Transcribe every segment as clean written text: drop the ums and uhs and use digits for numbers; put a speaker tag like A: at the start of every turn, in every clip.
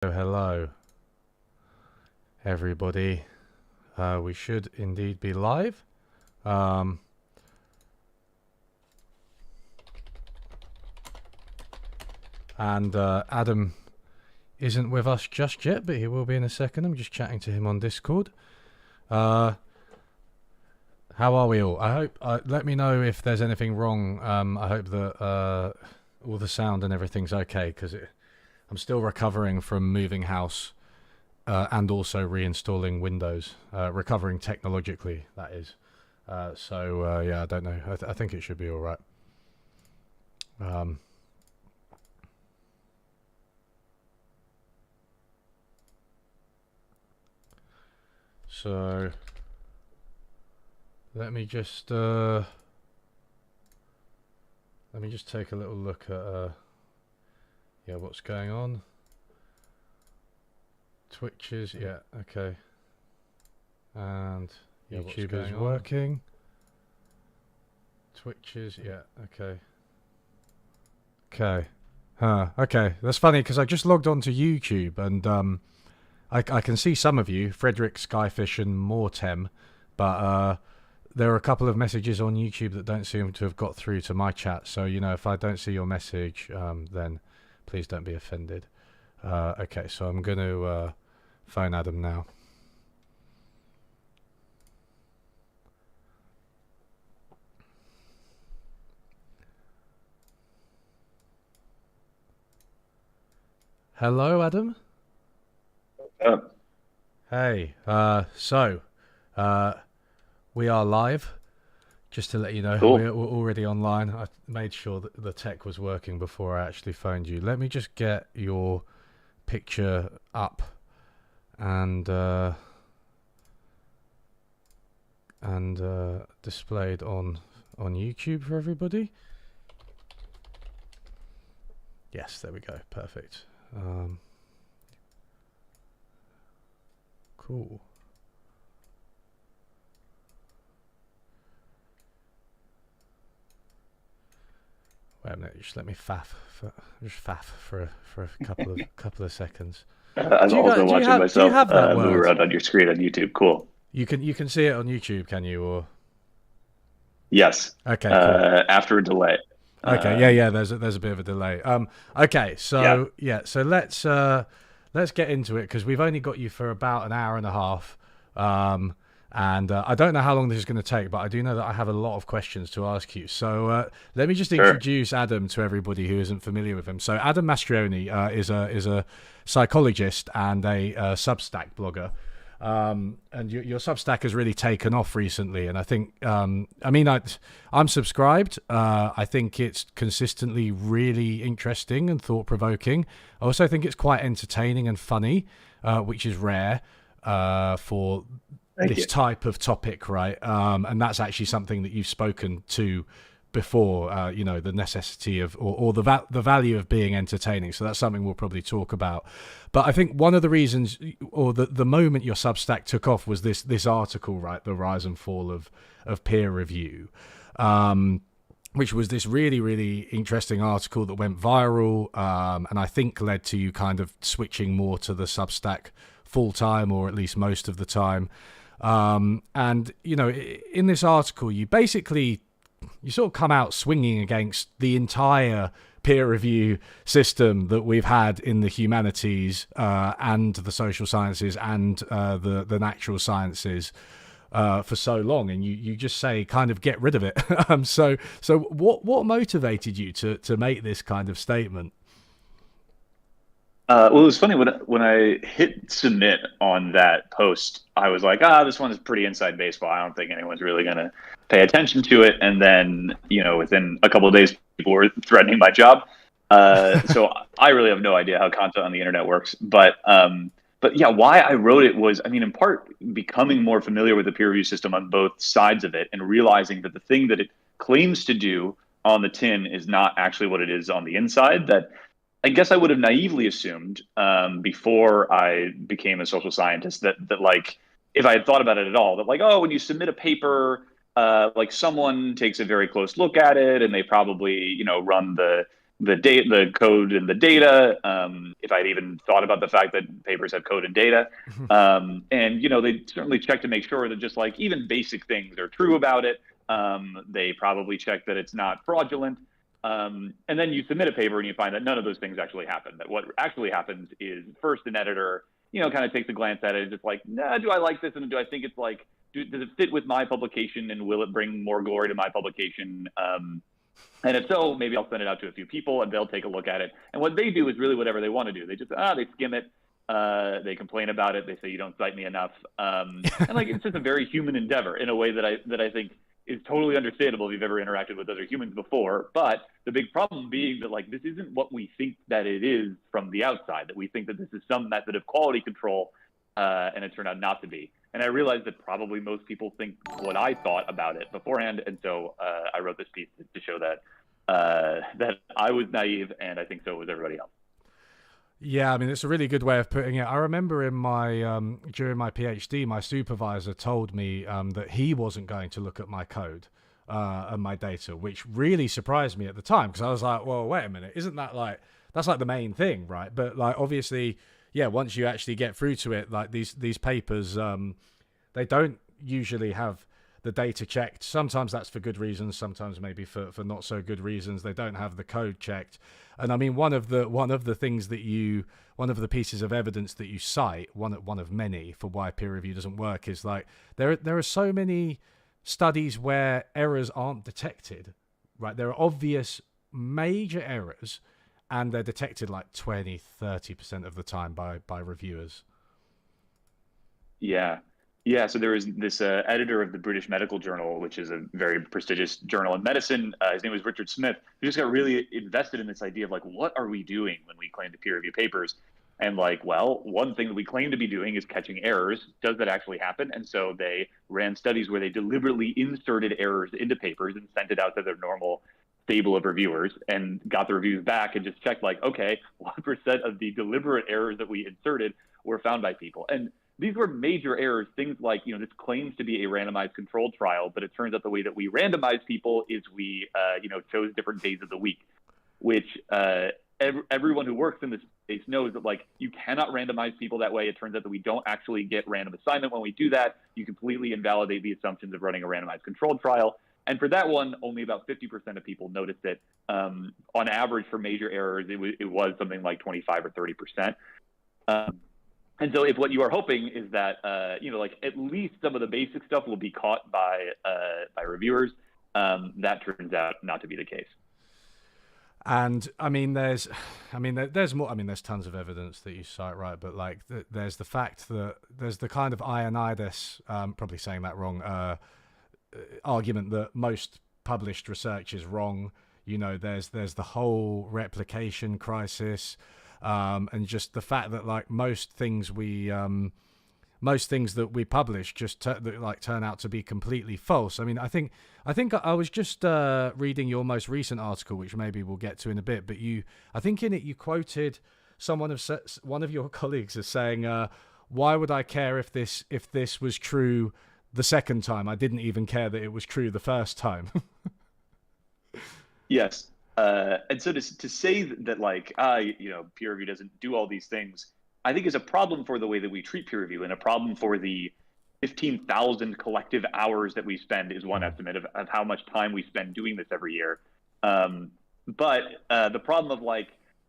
A: Hello, everybody. We should indeed be live. Um, and Adam isn't with us just yet, but he will be in a second. I'm just chatting to him on Discord. How are we all? I hope. Let me know if there's anything wrong. I hope that all the sound and everything's okay because I'm still recovering from moving house and also reinstalling Windows, recovering technologically, that is. Yeah, I don't know. I think it should be all right. So let me just take a little look at what's going on. Twitches, yeah, okay. And YouTube is working. Twitches, yeah, okay. Okay. Okay. That's funny because I just logged on to YouTube and I can see some of you, Frederick, Skyfish, and Mortem, but there are a couple of messages on YouTube that don't seem to have got through to my chat. So, if I don't see your message, then please don't be offended. Okay, so I'm going to phone Adam now. Hello, Adam? Hey, we are live. Just to let you know,
B: Cool.
A: we're already online. I made sure that the tech was working before I actually phoned you. Let me just get your picture up and displayed on YouTube for everybody. Yes, there we go. Perfect. Cool. Wait a minute, just let me faff for a couple of seconds.
B: I'm also watching myself
A: do you have that
B: move
A: word?
B: around on your screen on YouTube. Cool.
A: You can see it on YouTube, can you? Or
B: Yes.
A: okay, cool.
B: After a delay.
A: Okay, yeah. There's a bit of a delay. Okay,
B: Yeah.
A: so let's get into it because we've only got you for about an hour and a half. And I don't know how long this is going to take, but I do know that I have a lot of questions to ask you. So let me just introduce Adam to everybody who isn't familiar with him. So Adam Mastroianni is a psychologist and a Substack blogger. And your Substack has really taken off recently, and I think I'm subscribed. I think it's consistently really interesting and thought provoking. I also think it's quite entertaining and funny, which is rare for this type of topic, right? And that's actually something that you've spoken to before, the necessity of or the value of being entertaining. So that's something we'll probably talk about. But I think one of the reasons, or the moment your Substack took off, was this article, right? The rise and fall of peer review, which was this really, really interesting article that went viral, and I think led to you kind of switching more to the Substack full time, or at least most of the time. And in this article, you sort of come out swinging against the entire peer review system that we've had in the humanities and the social sciences and the natural sciences for so long, and you just say kind of get rid of it. So what motivated you to make this kind of statement?
B: Well, it was funny when I hit submit on that post, I was like, this one is pretty inside baseball. I don't think anyone's really going to pay attention to it. And then, within a couple of days, people were threatening my job. So I really have no idea how content on the internet works. But yeah, why I wrote it was, in part becoming more familiar with the peer review system on both sides of it and realizing that the thing that it claims to do on the tin is not actually what it is on the inside. That I guess I would have naively assumed before I became a social scientist that like if I had thought about it at all, that like, oh, when you submit a paper, like someone takes a very close look at it and they probably run the the code and the data, if I'd even thought about the fact that papers have code and data. And, they certainly check to make sure that just like even basic things are true about it. They probably check that it's not fraudulent. And then you submit a paper and you find that none of those things actually happen. That what actually happens is first an editor, kind of takes a glance at it and just like, nah, do I like this? And do I think it's like, does it fit with my publication and will it bring more glory to my publication? And if so, maybe I'll send it out to a few people and they'll take a look at it. And what they do is really whatever they want to do. They just, they skim it. They complain about it. They say, you don't cite me enough. And like, it's just a very human endeavor in a way that I think is totally understandable if you've ever interacted with other humans before. But the big problem being that like, this isn't what we think that it is from the outside, that we think that this is some method of quality control. And it turned out not to be. And I realized that probably most people think what I thought about it beforehand. And so I wrote this piece to show that that I was naive, and I think so was everybody else.
A: Yeah, I mean, it's a really good way of putting it. I remember in my during my PhD, my supervisor told me that he wasn't going to look at my code and my data, which really surprised me at the time, because I was like, well, wait a minute, isn't that like, that's like the main thing, right? But like, obviously, yeah, once you actually get through to it, like these papers, they don't usually have the data checked. Sometimes that's for good reasons, sometimes maybe for not so good reasons. They don't have the code checked. And I mean, one of the pieces of evidence that you cite, one of many for why peer review doesn't work, is like there are so many studies where errors aren't detected, right? There are obvious major errors, and they're detected like 20-30% of the time by reviewers.
B: Yeah, so there was this editor of the British Medical Journal, which is a very prestigious journal in medicine. His name was Richard Smith, who just got really invested in this idea of like, what are we doing when we claim to peer review papers? And like, well, one thing that we claim to be doing is catching errors. Does that actually happen? And so they ran studies where they deliberately inserted errors into papers and sent it out to their normal stable of reviewers and got the reviews back and just checked like, okay, what percent of the deliberate errors that we inserted were found by people? And these were major errors, things like, this claims to be a randomized controlled trial, but it turns out the way that we randomize people is we, chose different days of the week, which everyone who works in this space knows that, like, you cannot randomize people that way. It turns out that we don't actually get random assignment when we do that. You completely invalidate the assumptions of running a randomized controlled trial. And for that one, only about 50% of people noticed it. On average, for major errors, it was something like 25 or 30%. And so if what you are hoping is that, like at least some of the basic stuff will be caught by reviewers, that turns out not to be the case.
A: And I mean, there's more. I mean, there's tons of evidence that you cite, right? But like, there's the fact that there's the kind of Ioannidis, probably saying that wrong, argument that most published research is wrong. There's the whole replication crisis. And just the fact that like most things that we publish just turn out to be completely false. I mean, I think I was just reading your most recent article, which maybe we'll get to in a bit. But I think in it you quoted one of your colleagues as saying, "Why would I care if this was true the second time? I didn't even care that it was true the first time."
B: Yes. And so to say that like, peer review doesn't do all these things, I think is a problem for the way that we treat peer review, and a problem for the 15,000 collective hours that we spend is one estimate of how much time we spend doing this every year. But the problem of like,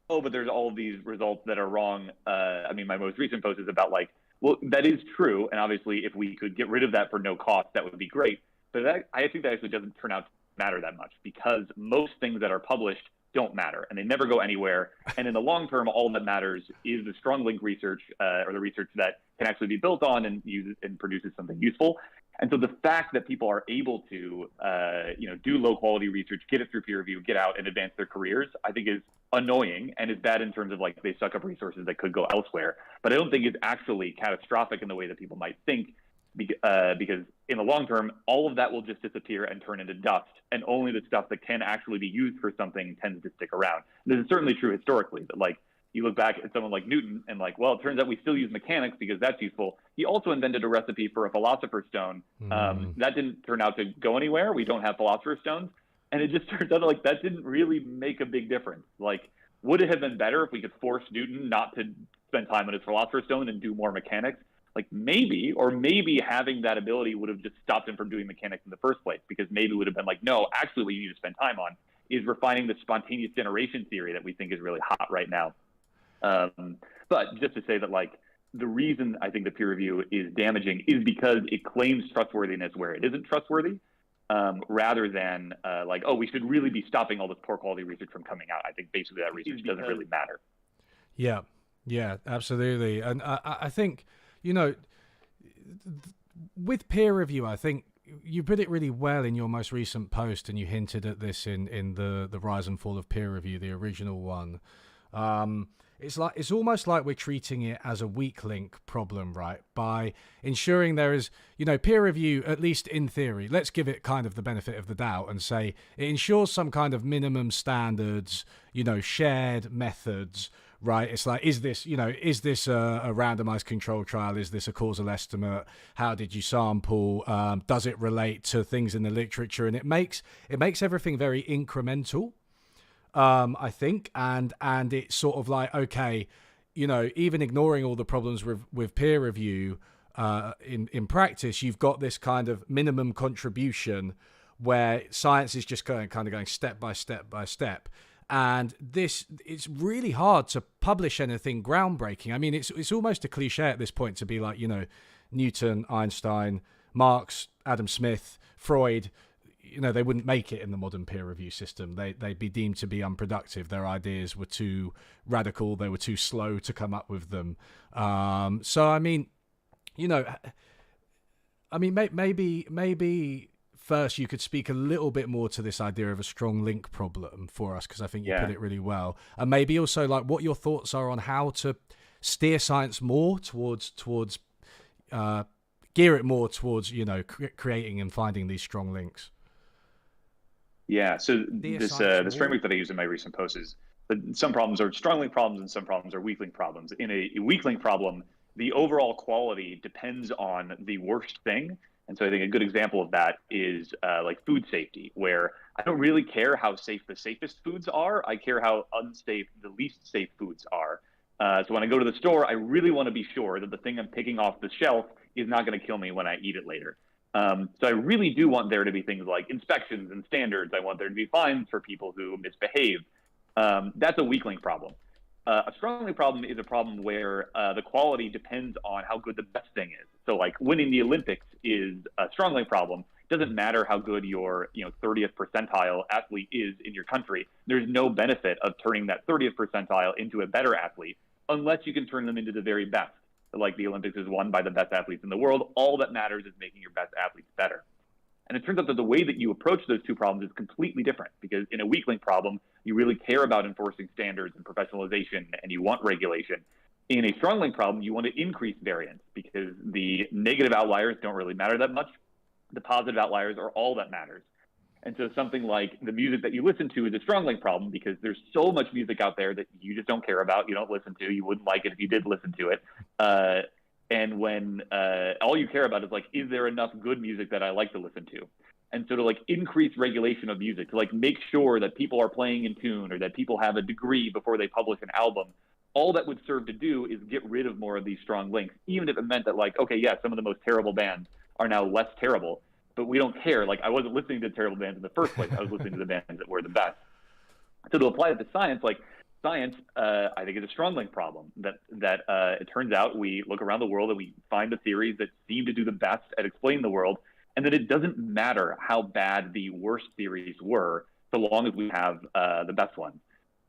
B: but there's all of these results that are wrong. I mean, my most recent post is about like, well, that is true. And obviously if we could get rid of that for no cost, that would be great. But I think that actually doesn't turn out to matter that much, because most things that are published don't matter and they never go anywhere. And in the long term, all that matters is the strong link research or the research that can actually be built on and uses and produces something useful. And so the fact that people are able to, do low quality research, get it through peer review, get out and advance their careers, I think is annoying and is bad in terms of like they suck up resources that could go elsewhere. But I don't think it's actually catastrophic in the way that people might think. Because in the long term, all of that will just disappear and turn into dust, and only the stuff that can actually be used for something tends to stick around. And this is certainly true historically, that like you look back at someone like Newton and like, well, it turns out we still use mechanics because that's useful. He also invented a recipe for a philosopher's stone. That didn't turn out to go anywhere. We don't have philosopher's stones. And it just turns out like that didn't really make a big difference. Like, would it have been better if we could force Newton not to spend time on his Philosopher's Stone and do more mechanics? Like maybe, or maybe having that ability would have just stopped him from doing mechanics in the first place, because maybe it would have been like, no, actually what you need to spend time on is refining the spontaneous generation theory that we think is really hot right now. But just to say that, like, the reason I think the peer review is damaging is because it claims trustworthiness where it isn't trustworthy, rather than like, oh, we should really be stopping all this poor quality research from coming out. I think basically that research doesn't really matter.
A: Yeah, yeah, absolutely. And I think, you know, with peer review, I think you put it really well in your most recent post, and you hinted at this in the Rise and Fall of Peer Review, the original one. It's almost like we're treating it as a weak link problem, right? By ensuring there is, you know, peer review, at least in theory, let's give it kind of the benefit of the doubt and say it ensures some kind of minimum standards, you know, shared methods, right? It's like, is this a randomized control trial? Is this a causal estimate? How did you sample? Does it relate to things in the literature? And it makes everything very incremental. I think, and it's sort of like, okay, you know, even ignoring all the problems with peer review, in practice, you've got this kind of minimum contribution where science is just going step by step by step. And it's really hard to publish anything groundbreaking. I mean, it's almost a cliche at this point to be like, you know, Newton, Einstein, Marx, Adam Smith, Freud. You know, they wouldn't make it in the modern peer review system. They'd be deemed to be unproductive. Their ideas were too radical. They were too slow to come up with them. So, I mean, you know, maybe first you could speak a little bit more to this idea of a strong link problem for us, because I think you put it really well. And maybe also like what your thoughts are on how to steer science more towards gear it more towards, you know, creating and finding these strong links.
B: Yeah, so this framework that I use in my recent post is that some problems are strong link problems and some problems are weak link problems. In a weak link problem, the overall quality depends on the worst thing. And so I think a good example of that is like food safety, where I don't really care how safe the safest foods are. I care how unsafe the least safe foods are. So when I go to the store, I really want to be sure that the thing I'm picking off the shelf is not going to kill me when I eat it later. So I really do want there to be things like inspections and standards. I want there to be fines for people who misbehave. That's a weak link problem. A strong link problem is a problem where the quality depends on how good the best thing is. So like winning the Olympics is a strong link problem. It doesn't matter how good your 30th percentile athlete is in your country. There's no benefit of turning that 30th percentile into a better athlete unless you can turn them into the very best. Like the Olympics is won by the best athletes in the world. All that matters is making your best athletes better. And it turns out that the way that you approach those two problems is completely different, because in a weak link problem, you really care about enforcing standards and professionalization, and you want regulation. In a strong link problem, you want to increase variance, because the negative outliers don't really matter that much. The positive outliers are all that matters. And so something like the music that you listen to is a strong link problem, because there's so much music out there that you just don't care about, you don't listen to, you wouldn't like it if you did listen to it. And when all you care about is like, is there enough good music that I like to listen to? And so to like increase regulation of music, to like make sure that people are playing in tune, or that people have a degree before they publish an album, all that would serve to do is get rid of more of these strong links, even if it meant that like, okay, yeah, some of the most terrible bands are now less terrible. But we don't care. Like, I wasn't listening to terrible bands in the first place. I was listening to the bands that were the best. So to apply it to science, like science, I think is a strong link problem. That it turns out we look around the world and we find the theories that seem to do the best at explaining the world, and that it doesn't matter how bad the worst theories were, so long as we have the best ones.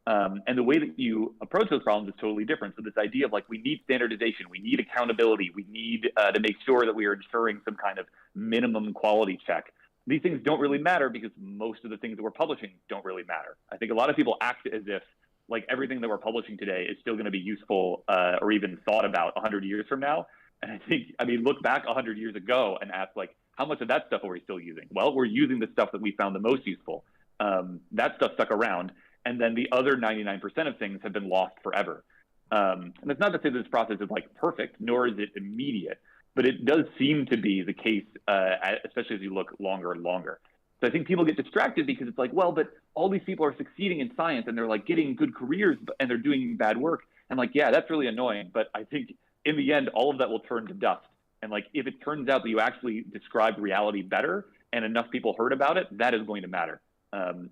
B: And the way that you approach those problems is totally different. So this idea of like, we need standardization, we need accountability, we need to make sure that we are ensuring some kind of minimum quality check. These things don't really matter, because most of the things that we're publishing don't really matter. I think a lot of people act as if like everything that we're publishing today is still going to be useful or even thought about 100 years from now. And I mean, look back 100 years ago and ask like, how much of that stuff are we still using? Well, we're using the stuff that we found the most useful. That stuff stuck around. And then the other 99% of things have been lost forever. And that's not to say that this process is like perfect, nor is it immediate, but it does seem to be the case, especially as you look longer and longer. So I think people get distracted because it's like, well, but all these people are succeeding in science and they're like getting good careers and they're doing bad work. And like, yeah, that's really annoying. But I think in the end, all of that will turn to dust. And like, if it turns out that you actually described reality better and enough people heard about it, that is going to matter.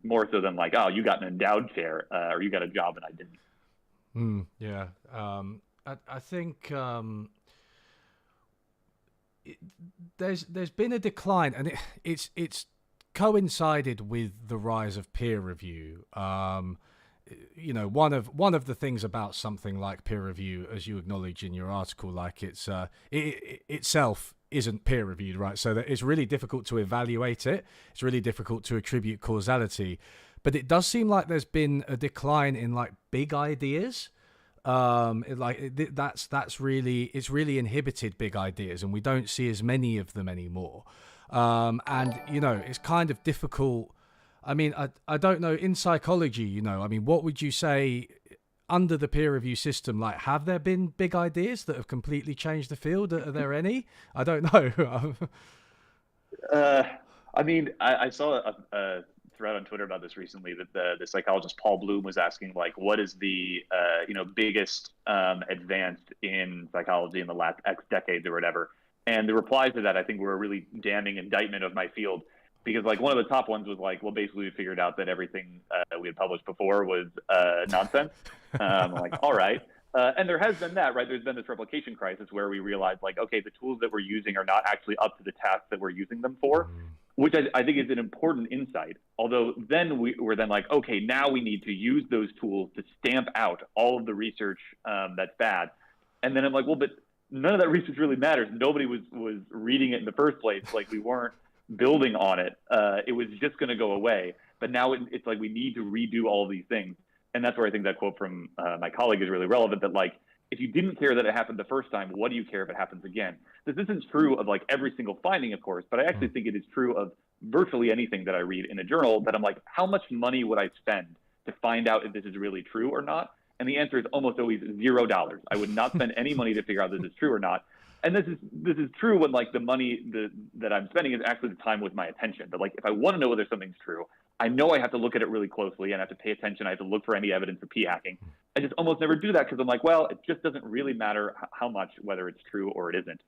B: More so than like, oh, you got an endowed chair or you got a job and I didn't.
A: Yeah. I think there's been a decline, and it's coincided with the rise of peer review. You know, one of the things about something like peer review, as you acknowledge in your article, like it itself isn't peer reviewed, right? So that it's really difficult to evaluate it. It's really difficult to attribute causality, but it does seem like there's been a decline in like big ideas. That's really, it's really inhibited big ideas, and we don't see as many of them anymore. And you know, it's kind of difficult. I mean, I don't know, in psychology, you know, I mean, what would you say under the peer review system? Like, have there been big ideas that have completely changed the field? Are there any? I don't know.
B: I mean, I saw a thread on Twitter about this recently that the psychologist Paul Bloom was asking, like, what is the biggest advance in psychology in the last X decades or whatever. And the replies to that, I think, were a really damning indictment of my field, because like one of the top ones was like, well, basically we figured out that everything we had published before was nonsense. Like, all right. And there has been that, right? There's been this replication crisis where we realized, like, okay, the tools that we're using are not actually up to the task that we're using them for, which I think is an important insight. Although then we're then like, okay, now we need to use those tools to stamp out all of the research that's bad. And then I'm like, well, but none of that research really matters. Nobody was reading it in the first place. Like, we weren't building on it. It was just going to go away. But now it's like we need to redo all of these things. And that's where I think that quote from my colleague is really relevant, that like, if you didn't care that it happened the first time, what do you care if it happens again? This isn't true of like every single finding, of course, but I actually think it is true of virtually anything that I read in a journal, that I'm like, how much money would I spend to find out if this is really true or not? And the answer is almost always $0. I would not spend any money to figure out if this is true or not. And this is true when like the money that I'm spending is actually the time with my attention. But like, if I want to know whether something's true, I know I have to look at it really closely and I have to pay attention. I have to look for any evidence of p-hacking. I just almost never do that because I'm like, well, it just doesn't really matter how much, whether it's true or it isn't.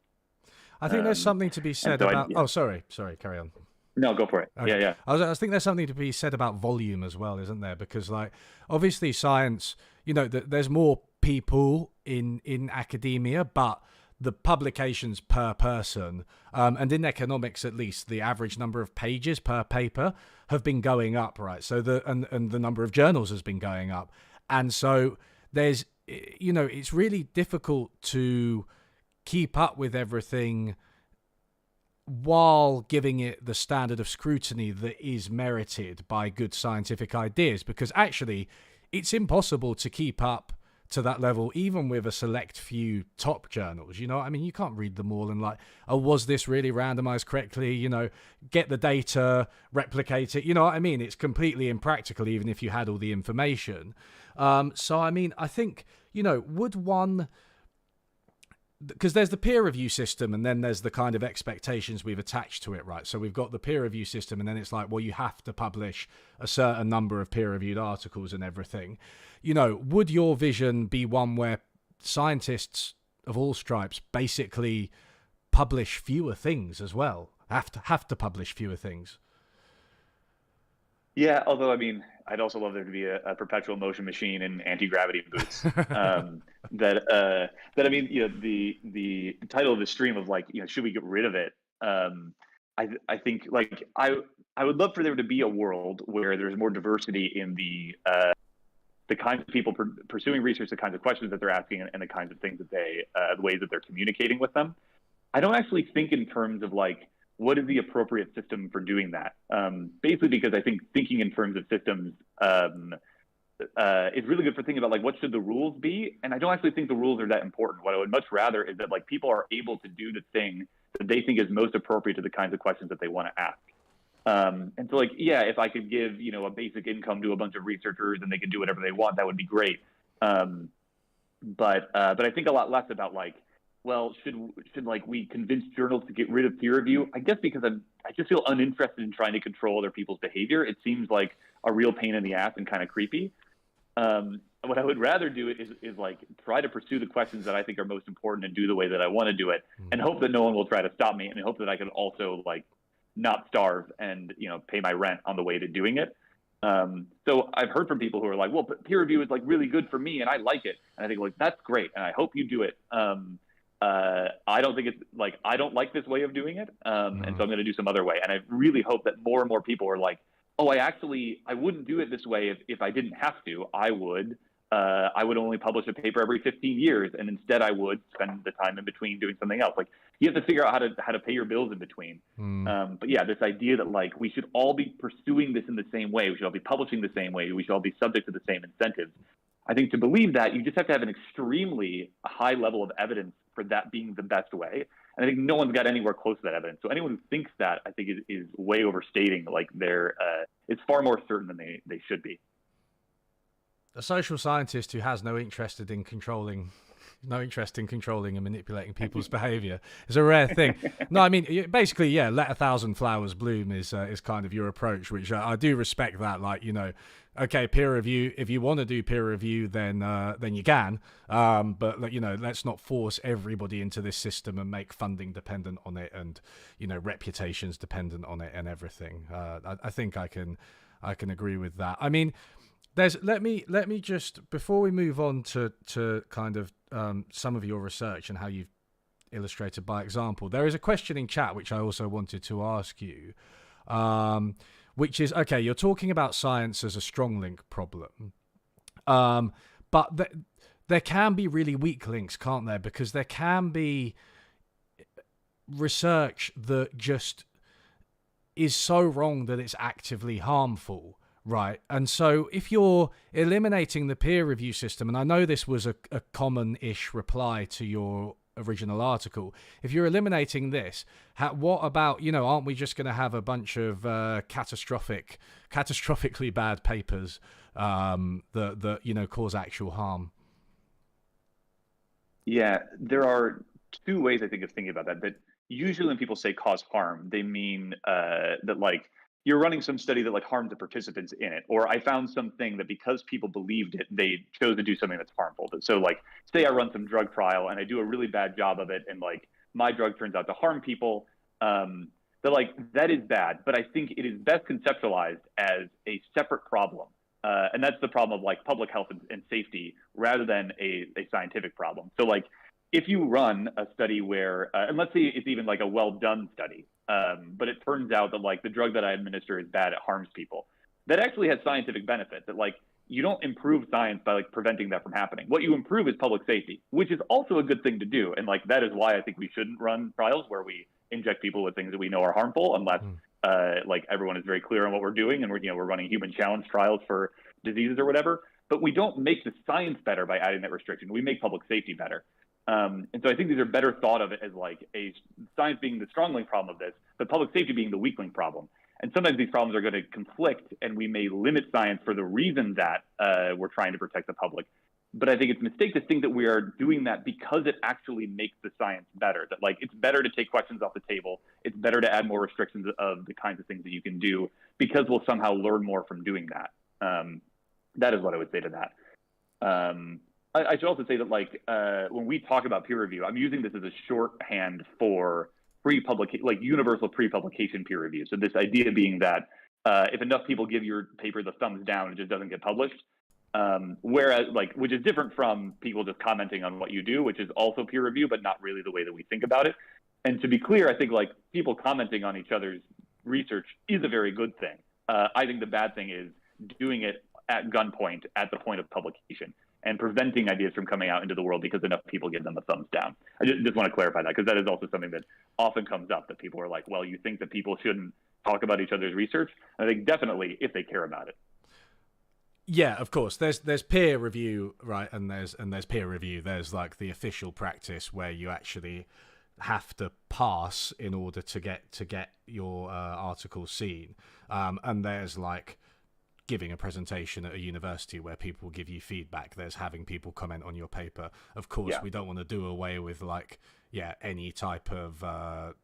A: I think there's something to be said about... Oh, sorry, carry on.
B: No, go for it. Okay. Yeah.
A: I think there's something to be said about volume as well, isn't there? Because like, obviously science, you know, there's more people in academia, but the publications per person, and in economics at least, the average number of pages per paper have been going up, right? So and the number of journals has been going up. And so there's, you know, it's really difficult to keep up with everything while giving it the standard of scrutiny that is merited by good scientific ideas, because actually it's impossible to keep up to that level, even with a select few top journals. You know, I mean, you can't read them all and like, oh, was this really randomized correctly? You know, get the data, replicate it. You know what I mean? It's completely impractical, even if you had all the information. So, I mean, I think, you know, would one... Because there's the peer review system and then there's the kind of expectations we've attached to it, right? So we've got the peer review system and then it's like, well, you have to publish a certain number of peer-reviewed articles and everything. You know, would your vision be one where scientists of all stripes basically publish fewer things as well? Have to publish fewer things?
B: Yeah, although, I mean, I'd also love there to be a perpetual motion machine and anti-gravity boots. That I mean, you know, the title of the stream of like, you know, should we get rid of it? I think like I would love for there to be a world where there's more diversity in the kinds of people pursuing research, the kinds of questions that they're asking, and the kinds of things that the ways that they're communicating with them. I don't actually think in terms of like, what is the appropriate system for doing that? Basically, because I think thinking in terms of systems is really good for thinking about like, what should the rules be? And I don't actually think the rules are that important. What I would much rather is that like people are able to do the thing that they think is most appropriate to the kinds of questions that they want to ask. And so like, yeah, if I could give, you know, a basic income to a bunch of researchers and they could do whatever they want, that would be great. But I think a lot less about like, well, should like we convince journals to get rid of peer review? I guess because I just feel uninterested in trying to control other people's behavior. It seems like a real pain in the ass and kind of creepy. What I would rather do is like try to pursue the questions that I think are most important and do the way that I want to do it, and hope that no one will try to stop me, and hope that I can also like not starve and pay my rent on the way to doing it. So I've heard from people who are like, well, peer review is like really good for me and I like it, and I think like that's great, and I hope you do it. I don't think it's like I don't like this way of doing it, and so I'm going to do some other way. And I really hope that more and more people are like, oh, I wouldn't do it this way if I didn't have to. I would only publish a paper every 15 years, and instead I would spend the time in between doing something else. Like you have to figure out how to pay your bills in between. But yeah, this idea that like we should all be pursuing this in the same way, we should all be publishing the same way, we should all be subject to the same incentives. I think to believe that, you just have to have an extremely high level of evidence for that being the best way. And I think no one's got anywhere close to that evidence. So anyone who thinks that, I think, is way overstating. Like it's far more certain than they should be.
A: A social scientist who has no interest in controlling and manipulating people's behavior is a rare thing. No, I mean, basically, yeah, let 1,000 flowers bloom is kind of your approach, which I do respect that. Like, okay, peer review. If you want to do peer review, then you can. But let's not force everybody into this system and make funding dependent on it, and reputations dependent on it, and everything. I think I can agree with that. I mean, let me just, before we move on to kind of some of your research and how you've illustrated by example, there is a question in chat which I also wanted to ask you, which is, okay, you're talking about science as a strong link problem, but there can be really weak links, can't there? Because there can be research that just is so wrong that it's actively harmful. Right. And so if you're eliminating the peer review system, and I know this was a common-ish reply to your original article, if you're eliminating this, what about, aren't we just going to have a bunch of catastrophically bad papers that cause actual harm?
B: Yeah, there are two ways I think of thinking about that. That usually when people say cause harm, they mean that like, you're running some study that like harmed the participants in it, or I found something that because people believed it, they chose to do something that's harmful. So like, say I run some drug trial and I do a really bad job of it, and like my drug turns out to harm people. That is bad, but I think it is best conceptualized as a separate problem, and that's the problem of like public health and safety rather than a scientific problem. So like, if you run a study where, and let's say it's even like a well done study. But it turns out that like the drug that I administer is bad, it harms people. That actually has scientific benefit. That like you don't improve science by like preventing that from happening. What you improve is public safety, which is also a good thing to do. And like that is why I think we shouldn't run trials where we inject people with things that we know are harmful, unless like everyone is very clear on what we're doing, and we're running human challenge trials for diseases or whatever. But we don't make the science better by adding that restriction. We make public safety better. And so I think these are better thought of it as like a science being the strong link problem of this, but public safety being the weak link problem. And sometimes these problems are going to conflict, and we may limit science for the reason that we're trying to protect the public. But I think it's a mistake to think that we are doing that because it actually makes the science better. That like it's better to take questions off the table. It's better to add more restrictions of the kinds of things that you can do because we'll somehow learn more from doing that. That is what I would say to that. I should also say that like when we talk about peer review, I'm using this as a shorthand for pre-publication, like universal pre-publication peer review. So this idea being that if enough people give your paper the thumbs down, it just doesn't get published. Whereas like, which is different from people just commenting on what you do, which is also peer review, but not really the way that we think about it. And to be clear, I think like people commenting on each other's research is a very good thing. I think the bad thing is doing it at gunpoint at the point of publication, and preventing ideas from coming out into the world because enough people give them a thumbs down. I just want to clarify that, because that is also something that often comes up, that people are like, well, you think that people shouldn't talk about each other's research? And I think definitely if they care about it.
A: Yeah, of course. There's peer review, right? And there's peer review. There's like the official practice where you actually have to pass in order to get your article seen. And there's like giving a presentation at a university where people give you feedback. There's having people comment on your paper. Of course, we don't want to do away with any type of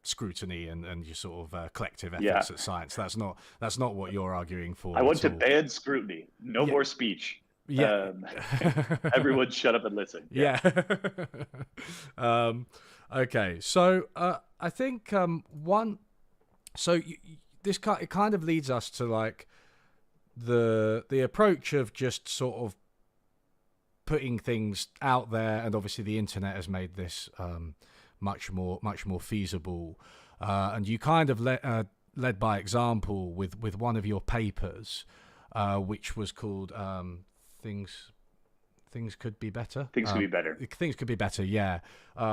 A: scrutiny and your sort of collective ethics at science. That's not what you're arguing for.
B: I want to ban scrutiny. No more speech.
A: Yeah.
B: Everyone shut up and listen.
A: Yeah. Okay. So I think this kind of leads us to like the approach of just sort of putting things out there, and obviously the internet has made this much more feasible. And you kind of led by example with one of your papers, which was called Things Could Be Better.
B: Things Could Be Better.
A: Things Could Be Better, yeah.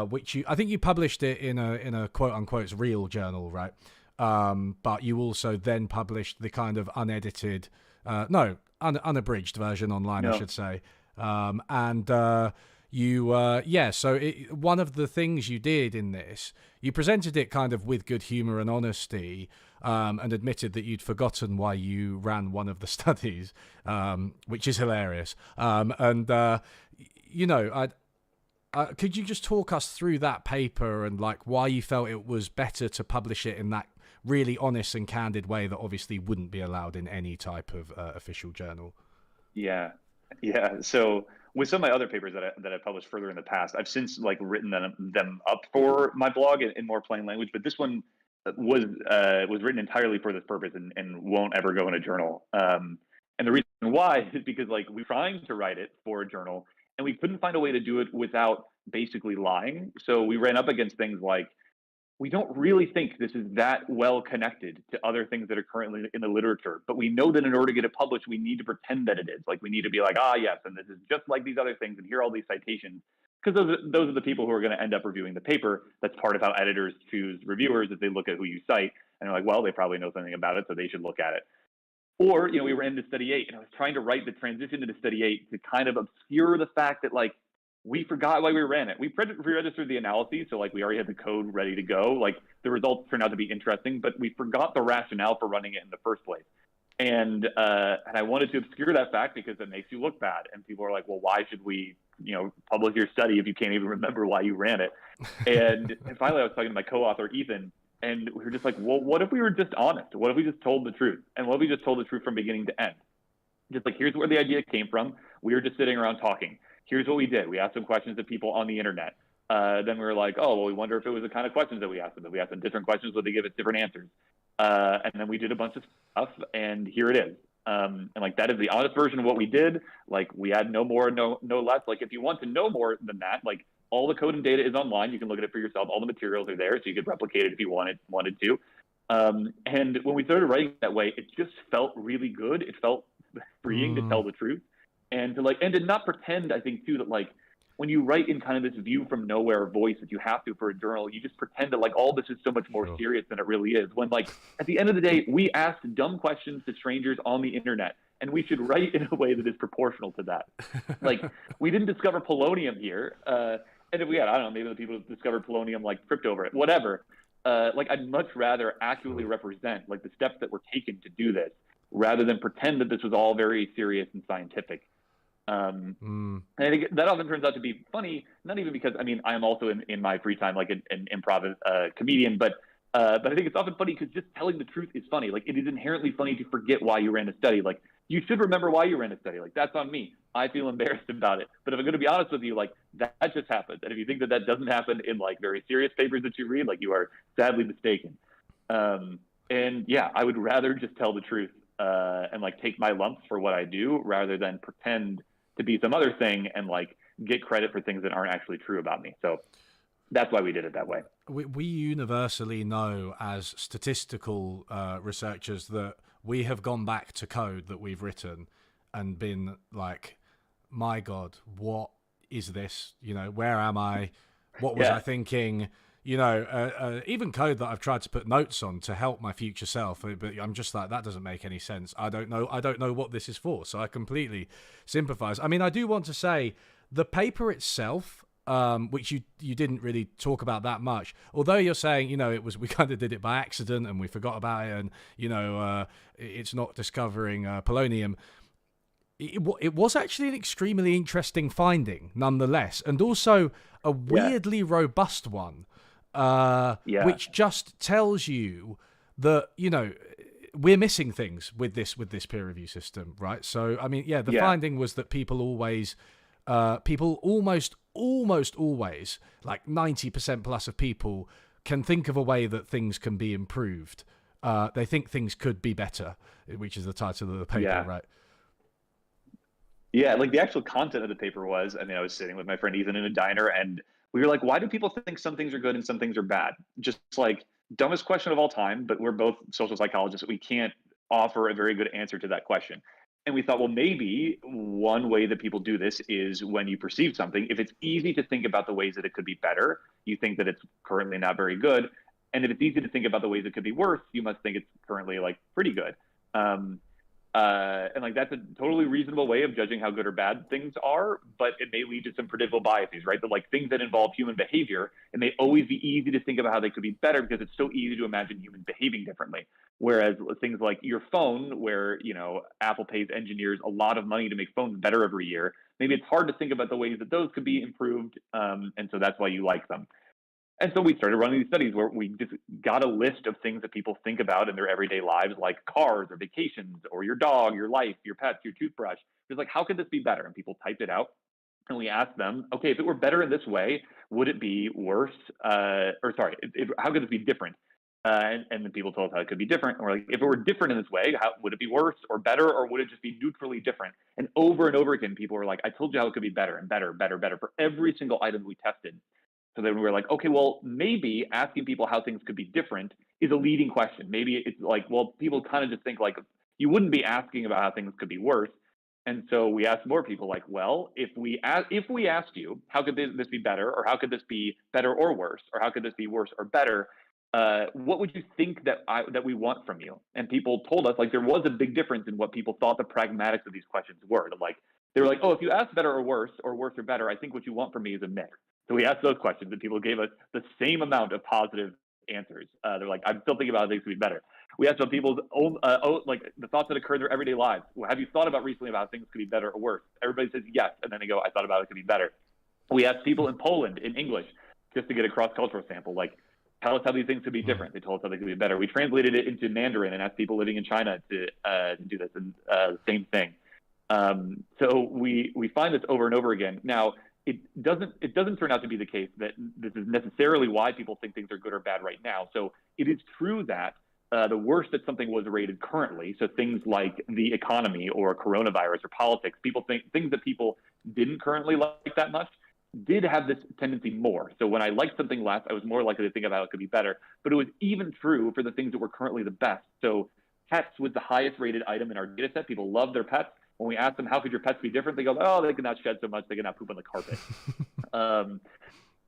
A: Which I think you published it in a quote unquote real journal, right? But you also then published the kind of unedited, unabridged version online, I should say. So one of the things you did in this, you presented it kind of with good humor and honesty, and admitted that you'd forgotten why you ran one of the studies, which is hilarious. Could you just talk us through that paper and like why you felt it was better to publish it in that really honest and candid way that obviously wouldn't be allowed in any type of official journal?
B: Yeah. So with some of my other papers that I published further in the past, I've since like written them up for my blog in more plain language. But this one was written entirely for this purpose and won't ever go in a journal. And the reason why is because like we were trying to write it for a journal and we couldn't find a way to do it without basically lying. So we ran up against things like, we don't really think this is that well connected to other things that are currently in the literature, but we know that in order to get it published, we need to pretend that it is. Like we need to be like, yes, and this is just like these other things, and here are all these citations, because those are the people who are going to end up reviewing the paper. That's part of how editors choose reviewers, is they look at who you cite, and they're like, well, they probably know something about it, so they should look at it. Or, we were into study 8, and I was trying to write the transition into study 8 to kind of obscure the fact that, like, we forgot why we ran it. We pre-registered the analyses, so like we already had the code ready to go. Like the results turned out to be interesting, but we forgot the rationale for running it in the first place. And I wanted to obscure that fact because it makes you look bad. And people are like, well, why should we, publish your study if you can't even remember why you ran it? And finally, I was talking to my co-author Ethan, and we were just like, well, what if we were just honest? What if we just told the truth? And what if we just told the truth from beginning to end? Just like, here's where the idea came from. We were just sitting around talking. Here's what we did. We asked some questions to people on the internet. Then we were like, oh, well, we wonder if it was the kind of questions that we asked them. If we asked them different questions, would they give us different answers? And then we did a bunch of stuff, and here it is. And like that is the honest version of what we did. Like we had no more, no less. Like if you want to know more than that, like all the code and data is online. You can look at it for yourself. All the materials are there, so you could replicate it if you wanted to. And when we started writing that way, it just felt really good. It felt freeing to tell the truth. And to not pretend, I think too, that like when you write in kind of this view from nowhere voice that you have to for a journal, you just pretend that like all this is so much more serious than it really is. When like at the end of the day, we ask dumb questions to strangers on the internet, and we should write in a way that is proportional to that. Like we didn't discover polonium here, and if we had, I don't know, maybe the people who discovered polonium like tripped over it, whatever. Like I'd much rather accurately represent like the steps that were taken to do this, rather than pretend that this was all very serious and scientific. And I think that often turns out to be funny, not even because, I am also in my free time, like an improv comedian, but I think it's often funny because just telling the truth is funny. Like it is inherently funny to forget why you ran a study. Like you should remember why you ran a study. Like that's on me. I feel embarrassed about it. But if I'm going to be honest with you, like that just happened. And if you think that doesn't happen in like very serious papers that you read, like you are sadly mistaken. And yeah, I would rather just tell the truth and like take my lumps for what I do rather than pretend to be some other thing and like get credit for things that aren't actually true about me. So that's why we did it that way.
A: We universally know as statistical researchers that we have gone back to code that we've written and been like, my God, what is this? Where am I? What was I thinking? Even code that I've tried to put notes on to help my future self, but I'm just like, that doesn't make any sense. I don't know what this is for. So I completely sympathize. I do want to say the paper itself, which you didn't really talk about that much. Although you're saying, we kind of did it by accident and we forgot about it, and it's not discovering polonium. It was actually an extremely interesting finding, nonetheless, and also a weirdly robust one, which just tells you that we're missing things with this peer review system, right? So I mean, the finding was that people almost always, like 90% plus of people, can think of a way that things can be improved. They think things could be better, which is the title of the paper, right?
B: Yeah, like the actual content of the paper was, I was sitting with my friend Ethan in a diner, and we were like, why do people think some things are good and some things are bad? Just like dumbest question of all time, but we're both social psychologists. We can't offer a very good answer to that question. And we thought, well, maybe one way that people do this is when you perceive something, if it's easy to think about the ways that it could be better, you think that it's currently not very good. And if it's easy to think about the ways it could be worse, you must think it's currently like pretty good. And like that's a totally reasonable way of judging how good or bad things are, but it may lead to some predictable biases, right? That like things that involve human behavior, it may always be easy to think about how they could be better because it's so easy to imagine humans behaving differently. Whereas things like your phone, where Apple pays engineers a lot of money to make phones better every year, maybe it's hard to think about the ways that those could be improved, and so that's why you like them. And so we started running these studies where we just got a list of things that people think about in their everyday lives, like cars or vacations or your dog, your life, your pets, your toothbrush. It's like, how could this be better? And people typed it out. And we asked them, okay, if it were better in this way, would it be worse? How could this be different? And then people told us how it could be different. And we're like, if it were different in this way, how would it be worse or better, or would it just be neutrally different? And over again, people were like, I told you how it could be better and better for every single item we tested. So then we were like, okay, well, maybe asking people how things could be different is a leading question. Maybe it's like, well, people kind of just think like you wouldn't be asking about how things could be worse. And so we asked more people like, well, if we asked you, how could this be better, or how could this be better or worse, or how could this be worse or better? What would you think that we want from you? And people told us like there was a big difference in what people thought the pragmatics of these questions were. Like they were like, oh, if you ask better or worse or better, I think what you want from me is a mix. So we asked those questions, and people gave us the same amount of positive answers. They're like, I'm still thinking about how things could be better. We asked about people's own, like the thoughts that occur in their everyday lives. Well, have you thought about recently about how things could be better or worse? Everybody says yes, and then they go, I thought about it could be better. We asked people in Poland in English just to get a cross-cultural sample, like, tell us how these things could be different. They told us how they could be better. We translated it into Mandarin and asked people living in China to do this, and the same thing. So we find this over and over again. Now, it doesn't turn out to be the case that this is necessarily why people think things are good or bad right now. So it is true that the worse that something was rated currently, so things like the economy or coronavirus or politics, people think things that people didn't currently like that much did have this tendency more. So when I liked something less, I was more likely to think about how it could be better. But it was even true for the things that were currently the best. So pets was the highest rated item in our data set. People love their pets. When we ask them, how could your pets be different? They go, oh, they cannot shed so much. They cannot poop on the carpet.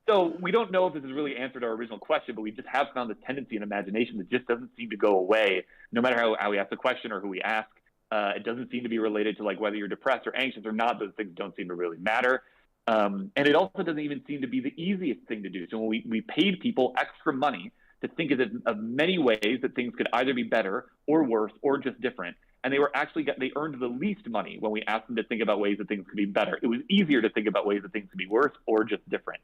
B: So we don't know if this has really answered our original question, but we just have found the tendency in imagination that just doesn't seem to go away, no matter how we ask the question or who we ask. It doesn't seem to be related to like whether you're depressed or anxious or not. Those things don't seem to really matter. And it also doesn't even seem to be the easiest thing to do. So when we paid people extra money to think of many ways that things could either be better or worse or just different. And they earned the least money when we asked them to think about ways that things could be better. It was easier to think about ways that things could be worse or just different.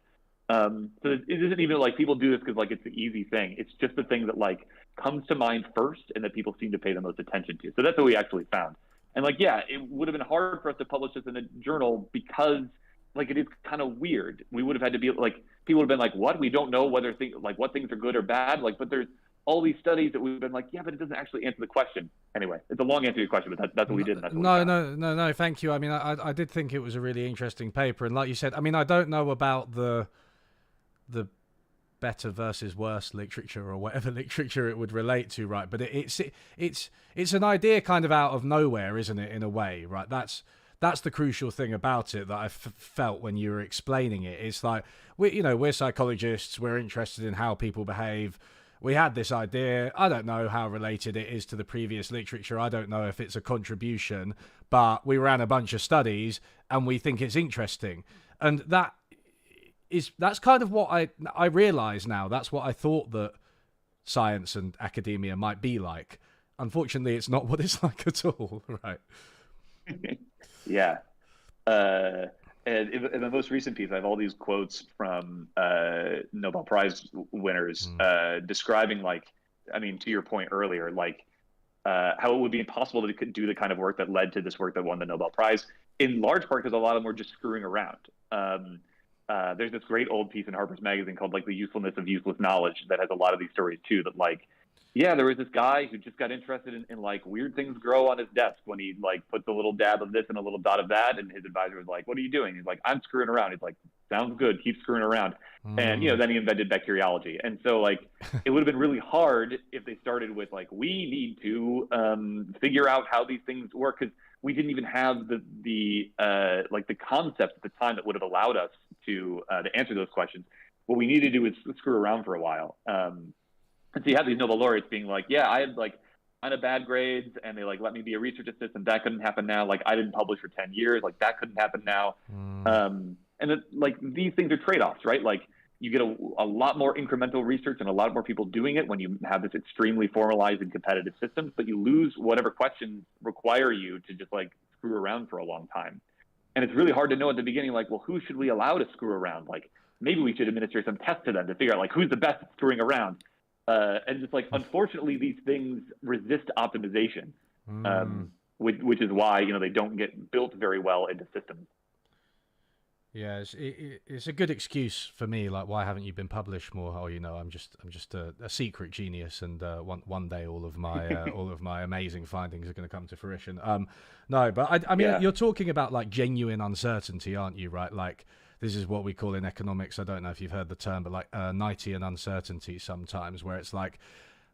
B: So it isn't even like people do this because like it's the easy thing. It's just the thing that like comes to mind first and that people seem to pay the most attention to. So that's what we actually found. And like, yeah, it would have been hard for us to publish this in a journal because like it is kind of weird. We would have had to be like, people would have been like, what? We don't know whether what things are good or bad. Like, but there's all these studies that we've been like, yeah, but it doesn't actually answer the question. Anyway, it's a long answer to your question, but that's what we did. And that's what
A: No. Thank you. I mean, I did think it was a really interesting paper, and like you said, I mean, I don't know about the better versus worse literature or whatever literature it would relate to, right? But it's an idea kind of out of nowhere, isn't it? In a way, right? That's the crucial thing about it that I felt when you were explaining it. It's like we're psychologists. We're interested in how people behave. We had this idea. I don't know how related it is to the previous literature. I don't know if it's a contribution, but we ran a bunch of studies and we think it's interesting. And that that's kind of what I realize now. That's what I thought that science and academia might be like. Unfortunately, it's not what it's like at all, right?
B: Yeah. And in the most recent piece, I have all these quotes from Nobel Prize winners describing, like, I mean, to your point earlier, like how it would be impossible to do the kind of work that led to this work that won the Nobel Prize, in large part because a lot of them were just screwing around. There's this great old piece in Harper's Magazine called like The Usefulness of Useless Knowledge that has a lot of these stories too, that like, yeah, there was this guy who just got interested in like weird things grow on his desk when he like puts a little dab of this and a little dot of that. And his advisor was like, what are you doing? He's like, I'm screwing around. He's like, sounds good. Keep screwing around. And, then he invented bacteriology. And so like, it would have been really hard if they started with like, we need to figure out how these things work. Cause we didn't even have the concept at the time that would have allowed us to answer those questions. What we needed to do is screw around for a while. And so you have these Nobel laureates being like, yeah, I had like kind of bad grades and they like let me be a research assistant. That couldn't happen now. Like I didn't publish for 10 years. Like that couldn't happen now. And then like these things are trade-offs, right? Like you get a lot more incremental research and a lot more people doing it when you have this extremely formalized and competitive system, but you lose whatever questions require you to just like screw around for a long time. And it's really hard to know at the beginning, like, well, who should we allow to screw around? Like maybe we should administer some tests to them to figure out like who's the best at screwing around. And just like, unfortunately, these things resist optimization, which is why, they don't get built very well into systems.
A: Yeah, it's a good excuse for me. Like, why haven't you been published more? Oh, I'm just a secret genius, and one day all of my amazing findings are going to come to fruition. No, but I mean, yeah. You're talking about like genuine uncertainty, aren't you? Right, like. This is what we call in economics, I don't know if you've heard the term, but like Knightian uncertainty sometimes, where it's like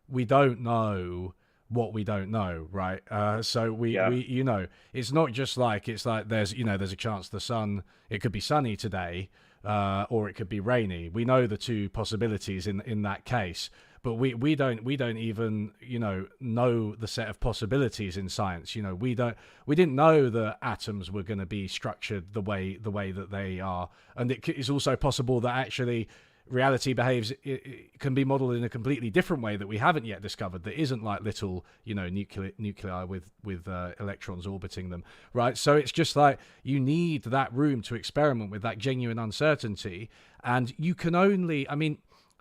A: we don't know what we don't know, right? So we it's not just like, it's like there's a chance it could be sunny today, or it could be rainy. We know the two possibilities in that case, but we don't even know the set of possibilities in science. We didn't know that atoms were going to be structured the way that they are, and it is also possible that actually reality behaves, it can be modeled in a completely different way that we haven't yet discovered, that isn't like little nuclei with electrons orbiting them, right? So it's just like you need that room to experiment with that genuine uncertainty, and you can only, I mean,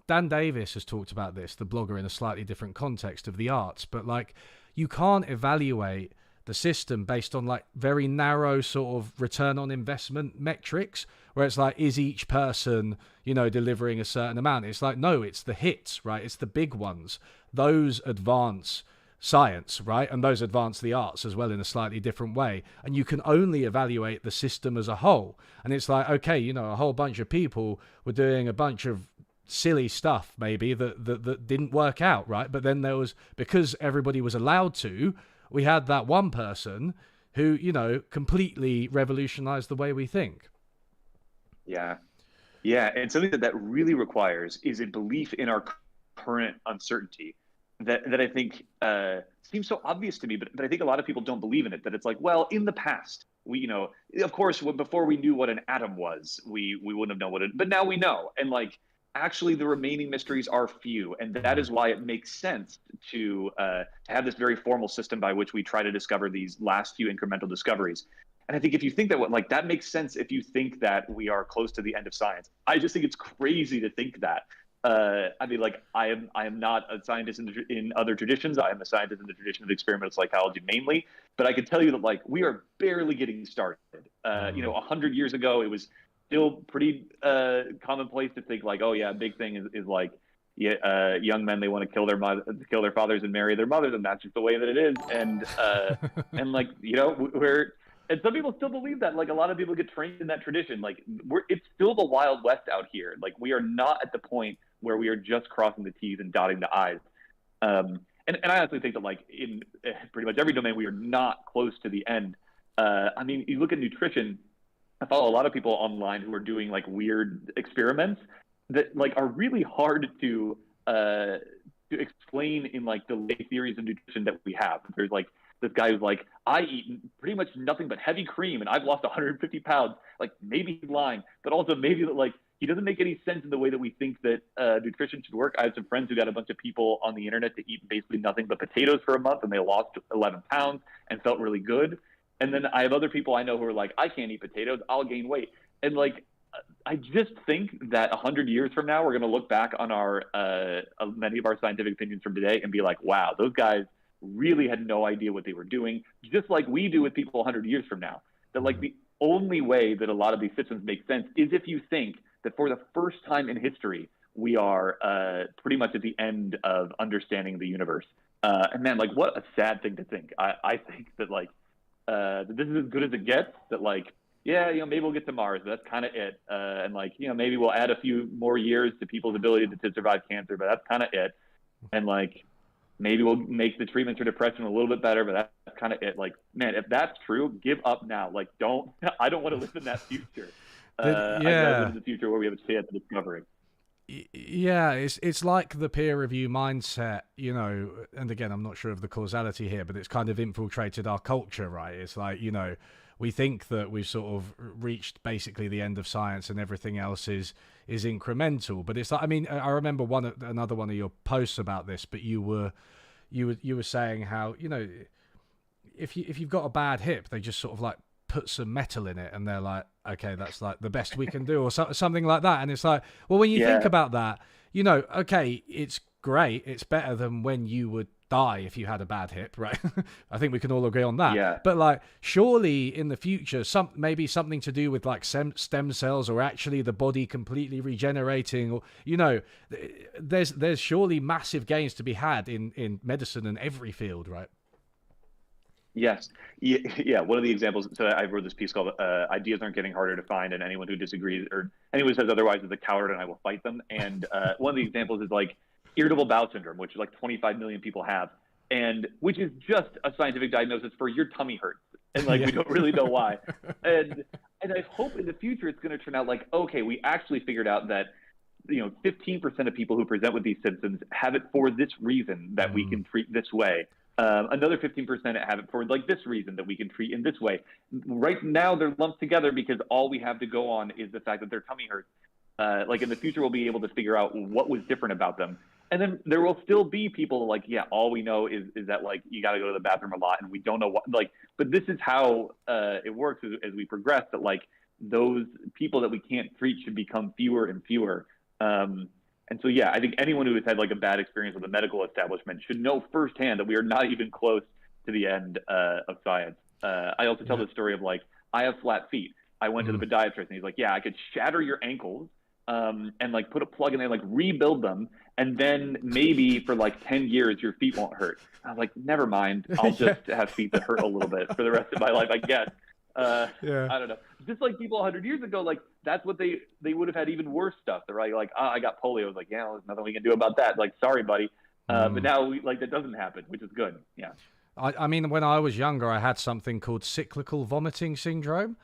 A: Dan Davis has talked about this, the blogger, in a slightly different context of the arts, but like you can't evaluate the system based on like very narrow sort of return on investment metrics, where it's like, is each person delivering a certain amount? It's like, no, it's the hits, right? It's the big ones. Those advance science, right? And those advance the arts as well in a slightly different way. And you can only evaluate the system as a whole. And it's like, okay, a whole bunch of people were doing a bunch of silly stuff maybe that didn't work out, right? But then there was, because everybody was allowed to, we had that one person who completely revolutionized the way we think. Yeah
B: And something that really requires is a belief in our current uncertainty that I think seems so obvious to me, but I think a lot of people don't believe in it, that it's like, well, in the past we of course before we knew what an atom was, we wouldn't have known what it, but now we know. And like, actually the remaining mysteries are few, and that is why it makes sense to have this very formal system by which we try to discover these last few incremental discoveries. And I think if you think that that makes sense, if you think that we are close to the end of science. I just think it's crazy to think that. I mean, like, I am not a scientist in other traditions. I am a scientist in the tradition of experimental psychology mainly, but I can tell you that like we are barely getting started. 100 years ago, it was still pretty commonplace to think like, oh yeah, big thing is like, young men, they want to kill their fathers and marry their mothers, and that's just the way that it is. And and like, and some people still believe that. Like, a lot of people get trained in that tradition. Like, it's still the Wild West out here. Like, we are not at the point where we are just crossing the T's and dotting the I's. And I honestly think that like in pretty much every domain, we are not close to the end. I mean, you look at nutrition. I follow a lot of people online who are doing like weird experiments that like are really hard to explain in like the lay theories of nutrition that we have. There's like this guy who's like, I eat pretty much nothing but heavy cream and I've lost 150 pounds. Like, maybe he's lying, but also maybe that like he doesn't make any sense in the way that we think that nutrition should work. I have some friends who got a bunch of people on the internet to eat basically nothing but potatoes for a month, and they lost 11 pounds and felt really good. And then I have other people I know who are like, I can't eat potatoes, I'll gain weight. And like, I just think that 100 years from now, we're going to look back on our many of our scientific opinions from today and be like, wow, those guys really had no idea what they were doing, just like we do with people 100 years from now. That like the only way that a lot of these systems make sense is if you think that for the first time in history, we are pretty much at the end of understanding the universe. And man, like, what a sad thing to think. I think that like this is as good as it gets. That like, yeah, maybe we'll get to Mars, but that's kind of it. And like, maybe we'll add a few more years to people's ability to survive cancer, but that's kind of it. And like, maybe we'll make the treatment for depression a little bit better, but that's kind of it. Like, man, if that's true, give up now. Like, I don't want to live in that future. I'd rather live in the future where we have a chance of discovering.
A: Yeah, it's like the peer review mindset, and again, I'm not sure of the causality here, but it's kind of infiltrated our culture, right? It's like, we think that we've sort of reached basically the end of science and everything else is incremental. But it's like, I mean, I remember another one of your posts about this, but you were saying how, if you've got a bad hip, they just sort of like put some metal in it and they're like, okay, that's like the best we can do, or something like that. And it's like, well, when you think about that, okay, it's great. It's better than when you would die if you had a bad hip, right? I think we can all agree on that.
B: Yeah.
A: But like, surely in the future, maybe something to do with like stem cells, or actually the body completely regenerating, or there's surely massive gains to be had in medicine and every field, right?
B: Yes. Yeah. One of the examples, so I wrote this piece called Ideas Aren't Getting Harder to Find, and anyone who disagrees or anyone who says otherwise is a coward and I will fight them. And one of the examples is like irritable bowel syndrome, which like 25 million people have, and which is just a scientific diagnosis for your tummy hurts. And like, we don't really know why. And I hope in the future it's going to turn out like, okay, we actually figured out that 15% of people who present with these symptoms have it for this reason that we can treat this way. Another 15% have it for like this reason that we can treat in this way. Right now, they're lumped together because all we have to go on is the fact that their tummy hurts. Like in the future, we'll be able to figure out what was different about them. And then there will still be people like, yeah, all we know is that like you got to go to the bathroom a lot, and we don't know what. Like, but this is how it works as we progress. That like those people that we can't treat should become fewer and fewer. And so, yeah, I think anyone who has had like a bad experience with the medical establishment should know firsthand that we are not even close to the end of science. I also tell the story of like, I have flat feet. I went to the podiatrist and he's like, yeah, I could shatter your ankles and like put a plug in there, like rebuild them. And then maybe for like 10 years, your feet won't hurt. I was like, never mind. I'll just have feet that hurt a little bit for the rest of my life, I guess. I don't know. Just like people 100 years ago, like that's what they would have had even worse stuff. They're like, I got polio. I was like, yeah, well, there's nothing we can do about that. Like, sorry, buddy. But now that doesn't happen, which is good. Yeah.
A: I mean, when I was younger, I had something called cyclical vomiting syndrome,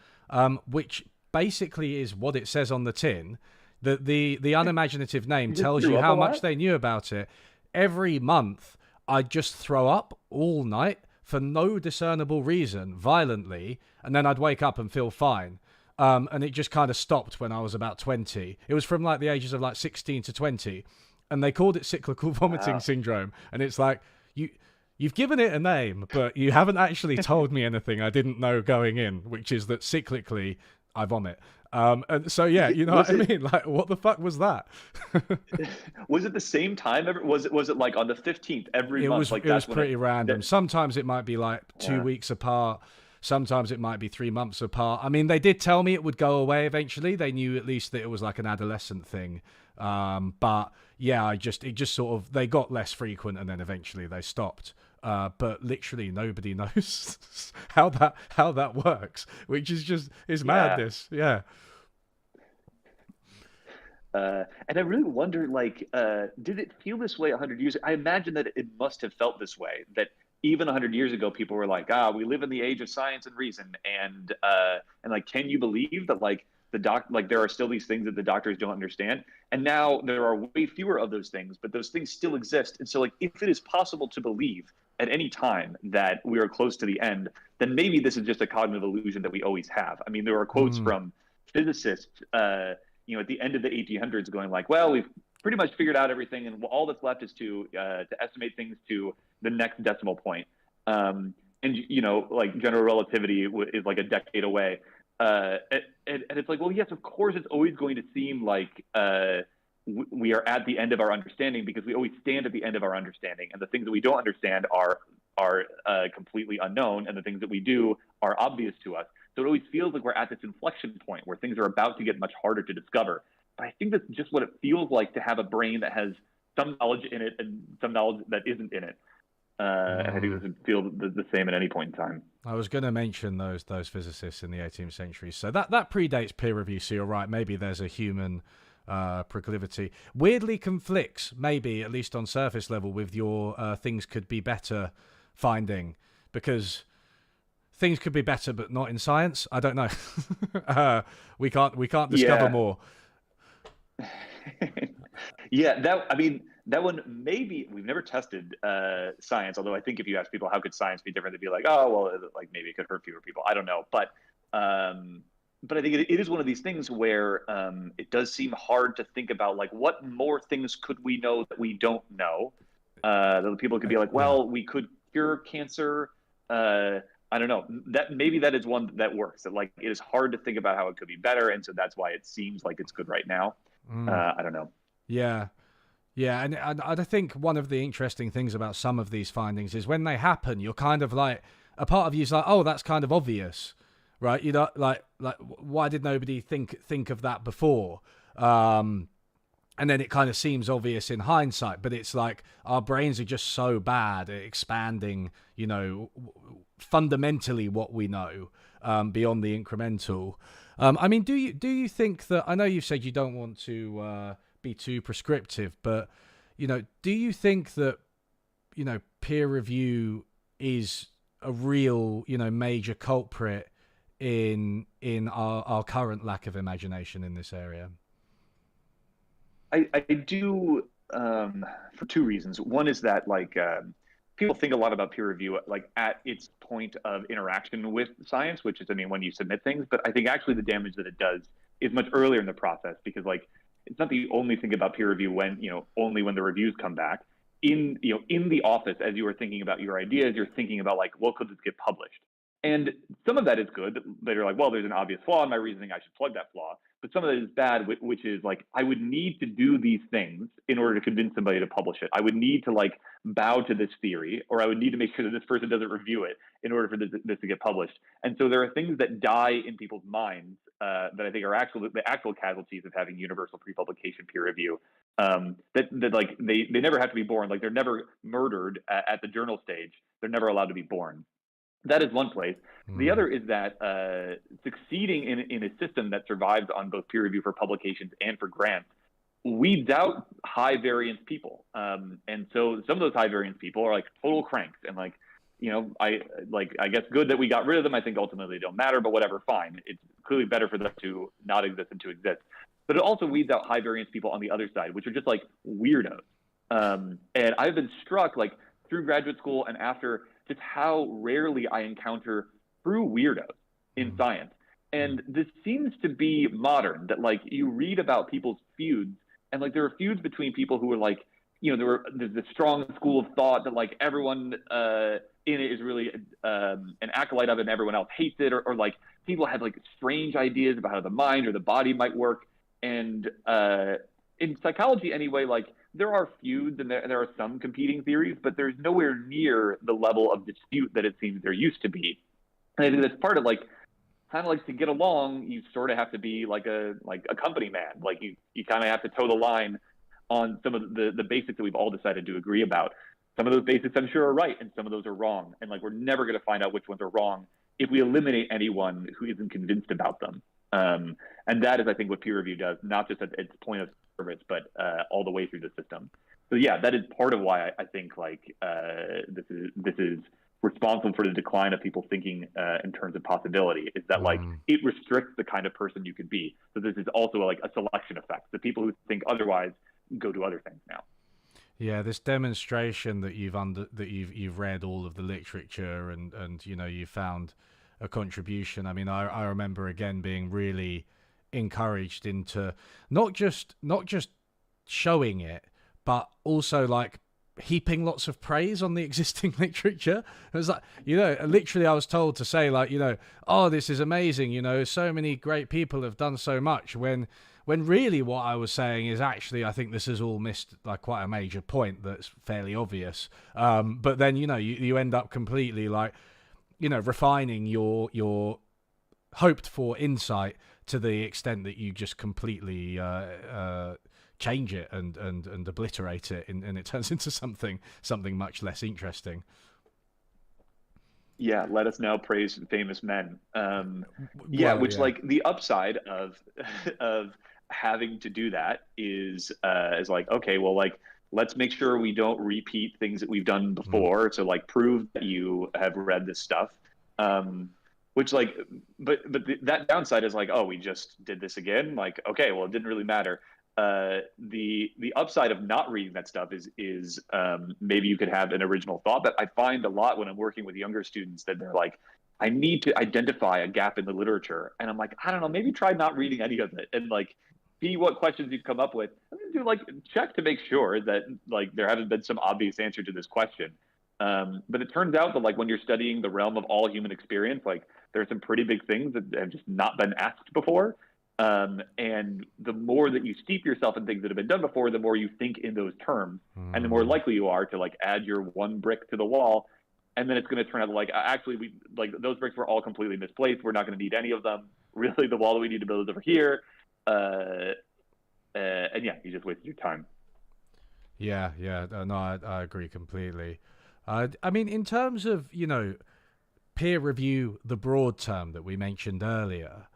A: which basically is what it says on the tin. The unimaginative name tells you how much they knew about it. Every month, I'd just throw up all night for no discernible reason, violently, and then I'd wake up and feel fine. And it just kind of stopped when I was about 20. It was from like the ages of like 16 to 20, and they called it cyclical vomiting syndrome. And it's like, you've given it a name, but you haven't actually told me anything I didn't know going in, which is that cyclically I vomit. And so, yeah, you know what I mean? Like, what the fuck was that?
B: Was it the same time? Was it like on the 15th every month?
A: It was pretty random. Sometimes it might be like 2 weeks apart. Sometimes it might be 3 months apart. I mean, they did tell me it would go away eventually. They knew at least that it was like an adolescent thing. But yeah, it just sort of, they got less frequent and then eventually they stopped. But literally nobody knows how that works, which is madness. Yeah.
B: And I really wonder, like, did it feel this way 100 years ago? I imagine that it must have felt this way, that even 100 years ago, people were like, we live in the age of science and reason. And like, can you believe that, like, there are still these things that the doctors don't understand? And now there are way fewer of those things, but those things still exist. And so, like, if it is possible to believe at any time that we are close to the end, then maybe this is just a cognitive illusion that we always have. I mean, there are quotes from physicists, at the end of the 1800s going like, well, we've pretty much figured out everything, and all that's left is to estimate things to the next decimal point. And like general relativity is like a decade away. And it's like, well, yes, of course, it's always going to seem like we are at the end of our understanding, because we always stand at the end of our understanding, and the things that we don't understand are completely unknown, and the things that we do are obvious to us. So it always feels like we're at this inflection point where things are about to get much harder to discover. But I think that's just what it feels like to have a brain that has some knowledge in it and some knowledge that isn't in it. And I think this would feel the same at any point in time.
A: I was going to mention those physicists in the 18th century. So that predates peer review. So you're right. Maybe there's a human proclivity. Weirdly conflicts, maybe at least on surface level, with your things could be better finding, because things could be better, but not in science. I don't know. We can't discover more.
B: Yeah, that one, maybe we've never tested science, although I think if you ask people how could science be different, they'd be like, oh, well, like maybe it could hurt fewer people. I don't know. But I think it is one of these things where it does seem hard to think about, like, what more things could we know that we don't know? That people could be like, well, we could cure cancer. I don't know. Maybe that is one that works. That, like, it is hard to think about how it could be better, and so that's why it seems like it's good right now. I don't know.
A: Yeah, and I think one of the interesting things about some of these findings is when they happen, you're kind of like, a part of you is like, oh, that's kind of obvious, right? You know, like why did nobody think of that before? And then it kind of seems obvious in hindsight, but it's like our brains are just so bad at expanding, fundamentally what we know beyond the incremental. I mean, do you think that, I know you've said you don't want to be too prescriptive, but, do you think that, peer review is a real, major culprit in our current lack of imagination in this area?
B: I do, for two reasons. One is that, like, people think a lot about peer review, like, at its point of interaction with science, which is, when you submit things. But I think actually the damage that it does is much earlier in the process, because, like, it's not that you only think about peer review when, only when the reviews come back. In the office, as you are thinking about your ideas, you're thinking about, like, well, could this get published? And some of that is good. That are like, well, there's an obvious flaw in my reasoning, I should plug that flaw. But some of that is bad, which is like, I would need to do these things in order to convince somebody to publish it. I would need to, like, bow to this theory, or I would need to make sure that this person doesn't review it in order for this to get published. And so there are things that die in people's minds that I think are the actual casualties of having universal pre-publication peer review. That like they never have to be born. Like, they're never murdered at the journal stage. They're never allowed to be born. That is one place. The other is that succeeding in a system that survives on both peer review for publications and for grants weeds out high variance people. And so some of those high variance people are, like, total cranks. And, like, I guess good that we got rid of them. I think ultimately they don't matter, but whatever, fine. It's clearly better for them to not exist than to exist. But it also weeds out high variance people on the other side, which are just, like, weirdos. And I've been struck, like, through graduate school and after, just how rarely I encounter true weirdos in science. And this seems to be modern, that, like, you read about people's feuds, and, like, there are feuds between people who are, like, there's this strong school of thought that, like, everyone in it is really an acolyte of it and everyone else hates it, or like, people have, like, strange ideas about how the mind or the body might work. And in psychology anyway, like, there are feuds and there are some competing theories, but there's nowhere near the level of dispute that it seems there used to be. And I think that's part of, like, kind of like, to get along, you sort of have to be like a company man. Like, you kind of have to toe the line on some of the basics that we've all decided to agree about. Some of those basics I'm sure are right, and some of those are wrong. And, like, we're never going to find out which ones are wrong if we eliminate anyone who isn't convinced about them. And that is, I think, what peer review does, not just at its point of service, but all the way through the system. So yeah, that is part of why I think, like, this is responsible for the decline of people thinking in terms of possibility, is that, like, it restricts the kind of person you could be. So this is also, like, a selection effect. The people who think otherwise go to other things now.
A: Yeah, this demonstration that you've read all of the literature and you found a contribution. I mean, I remember again being really encouraged into not just showing it, but also like heaping lots of praise on the existing literature. It was like, literally I was told to say like, oh, this is amazing, so many great people have done so much, when really what I was saying is actually I think this has all missed like quite a major point that's fairly obvious. But then you end up completely like refining your hoped for insight to the extent that you just completely change it and obliterate it, and it turns into something much less interesting.
B: Yeah, let us now praise famous men. Yeah,
A: Well,
B: which
A: yeah.
B: like the upside of of having to do that is like, okay, well, like let's make sure we don't repeat things that we've done
A: Mm.
B: before to like prove that you have read this stuff. Um, which like, that downside is like, oh, we just did this again. Like, okay, well, it didn't really matter. The upside of not reading that stuff is maybe you could have an original thought. That I find a lot when I'm working with younger students, that they're like, I need to identify a gap in the literature, and I'm like, I don't know, maybe try not reading any of it and like see what questions you come up with, and then do like check to make sure that like there hasn't been some obvious answer to this question. But it turns out that like when you're studying the realm of all human experience, like there's some pretty big things that have just not been asked before. And the more that you steep yourself in things that have been done before, the more you think in those terms, and the more
A: Mm.
B: likely you are to like add your one brick to the wall. And then it's going to turn out like, actually, we like those bricks were all completely misplaced. We're not going to need any of them. Really, the wall that we need to build is over here. And yeah, you just wasted your time.
A: Yeah, yeah. No, I agree completely. I mean, in terms of peer review, the broad term that we mentioned earlier,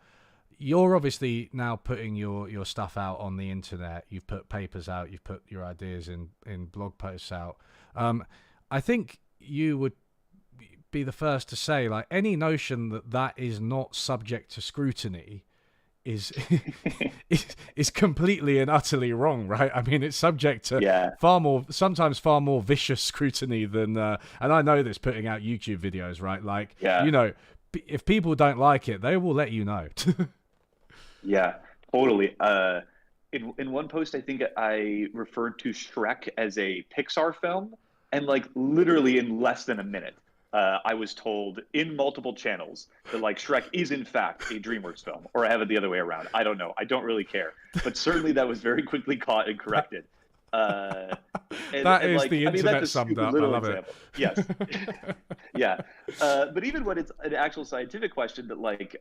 A: you're obviously now putting your stuff out on the internet. You've put papers out. You've put your ideas in blog posts out. I think you would be the first to say like any notion that is not subject to scrutiny is is completely and utterly wrong, right? I mean, it's subject to
B: Yeah,
A: sometimes far more vicious scrutiny than, and I know this putting out YouTube videos, right? Like,
B: yeah.
A: if people don't like it, they will let you know.
B: Yeah, totally. In one post, I think I referred to Shrek as a Pixar film, and like literally in less than a minute, I was told in multiple channels that like Shrek is in fact a DreamWorks film, or I have it the other way around. I don't know. I don't really care, but certainly that was very quickly caught and corrected. Uh,
A: That
B: and
A: is
B: like,
A: the
B: I mean, that's a
A: internet summed
B: stupid
A: up. I
B: little
A: love it.
B: example. Yes, yeah. But even when it's an actual scientific question, that like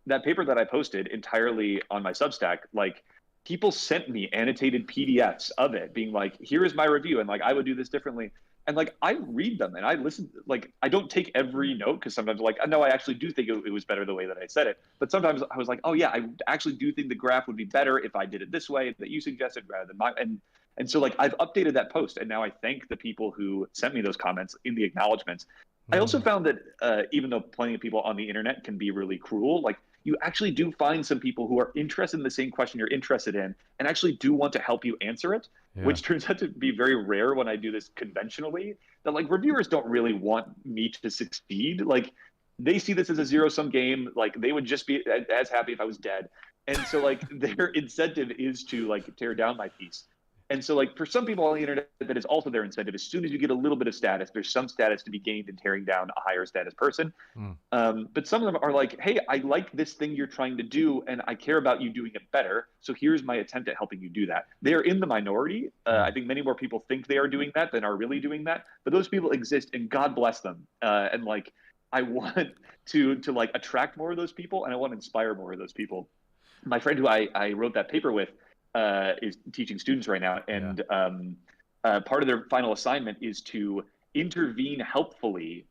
B: that paper that I posted entirely on my Substack, like people sent me annotated PDFs of it, being like, "Here is my review," and like I would do this differently. And like I read them and I listen. Like I don't take every note, because sometimes like, no, I actually do think it was better the way that I said it. But sometimes I was like, oh yeah, I actually do think the graph would be better if I did it this way that you suggested rather than my. And so like I've updated that post, and now I thank the people who sent me those comments in the acknowledgments. I also
A: Mm,
B: found that even though plenty of people on the internet can be really cruel, like you actually do find some people who are interested in the same question you're interested in and actually do want to help you answer it,
A: yeah.
B: which turns out to be very rare when I do this conventionally. That like reviewers don't really want me to succeed. Like they see this as a zero sum game. Like they would just be as happy if I was dead. And so like their incentive is to like tear down my piece. And so, like, for some people on the internet, that is also their incentive. As soon as you get a little bit of status, there's some status to be gained in tearing down a higher status person.
A: Mm,
B: But some of them are like, hey, I like this thing you're trying to do, and I care about you doing it better. So here's my attempt at helping you do that. They are in the minority. I
A: mm,
B: think many more people think they are doing that than are really doing that. But those people exist, and God bless them. And like, I want to like attract more of those people, and I want to inspire more of those people. My friend who I wrote that paper with is teaching students right now,
A: yeah.
B: and part of their final assignment is to intervene helpfully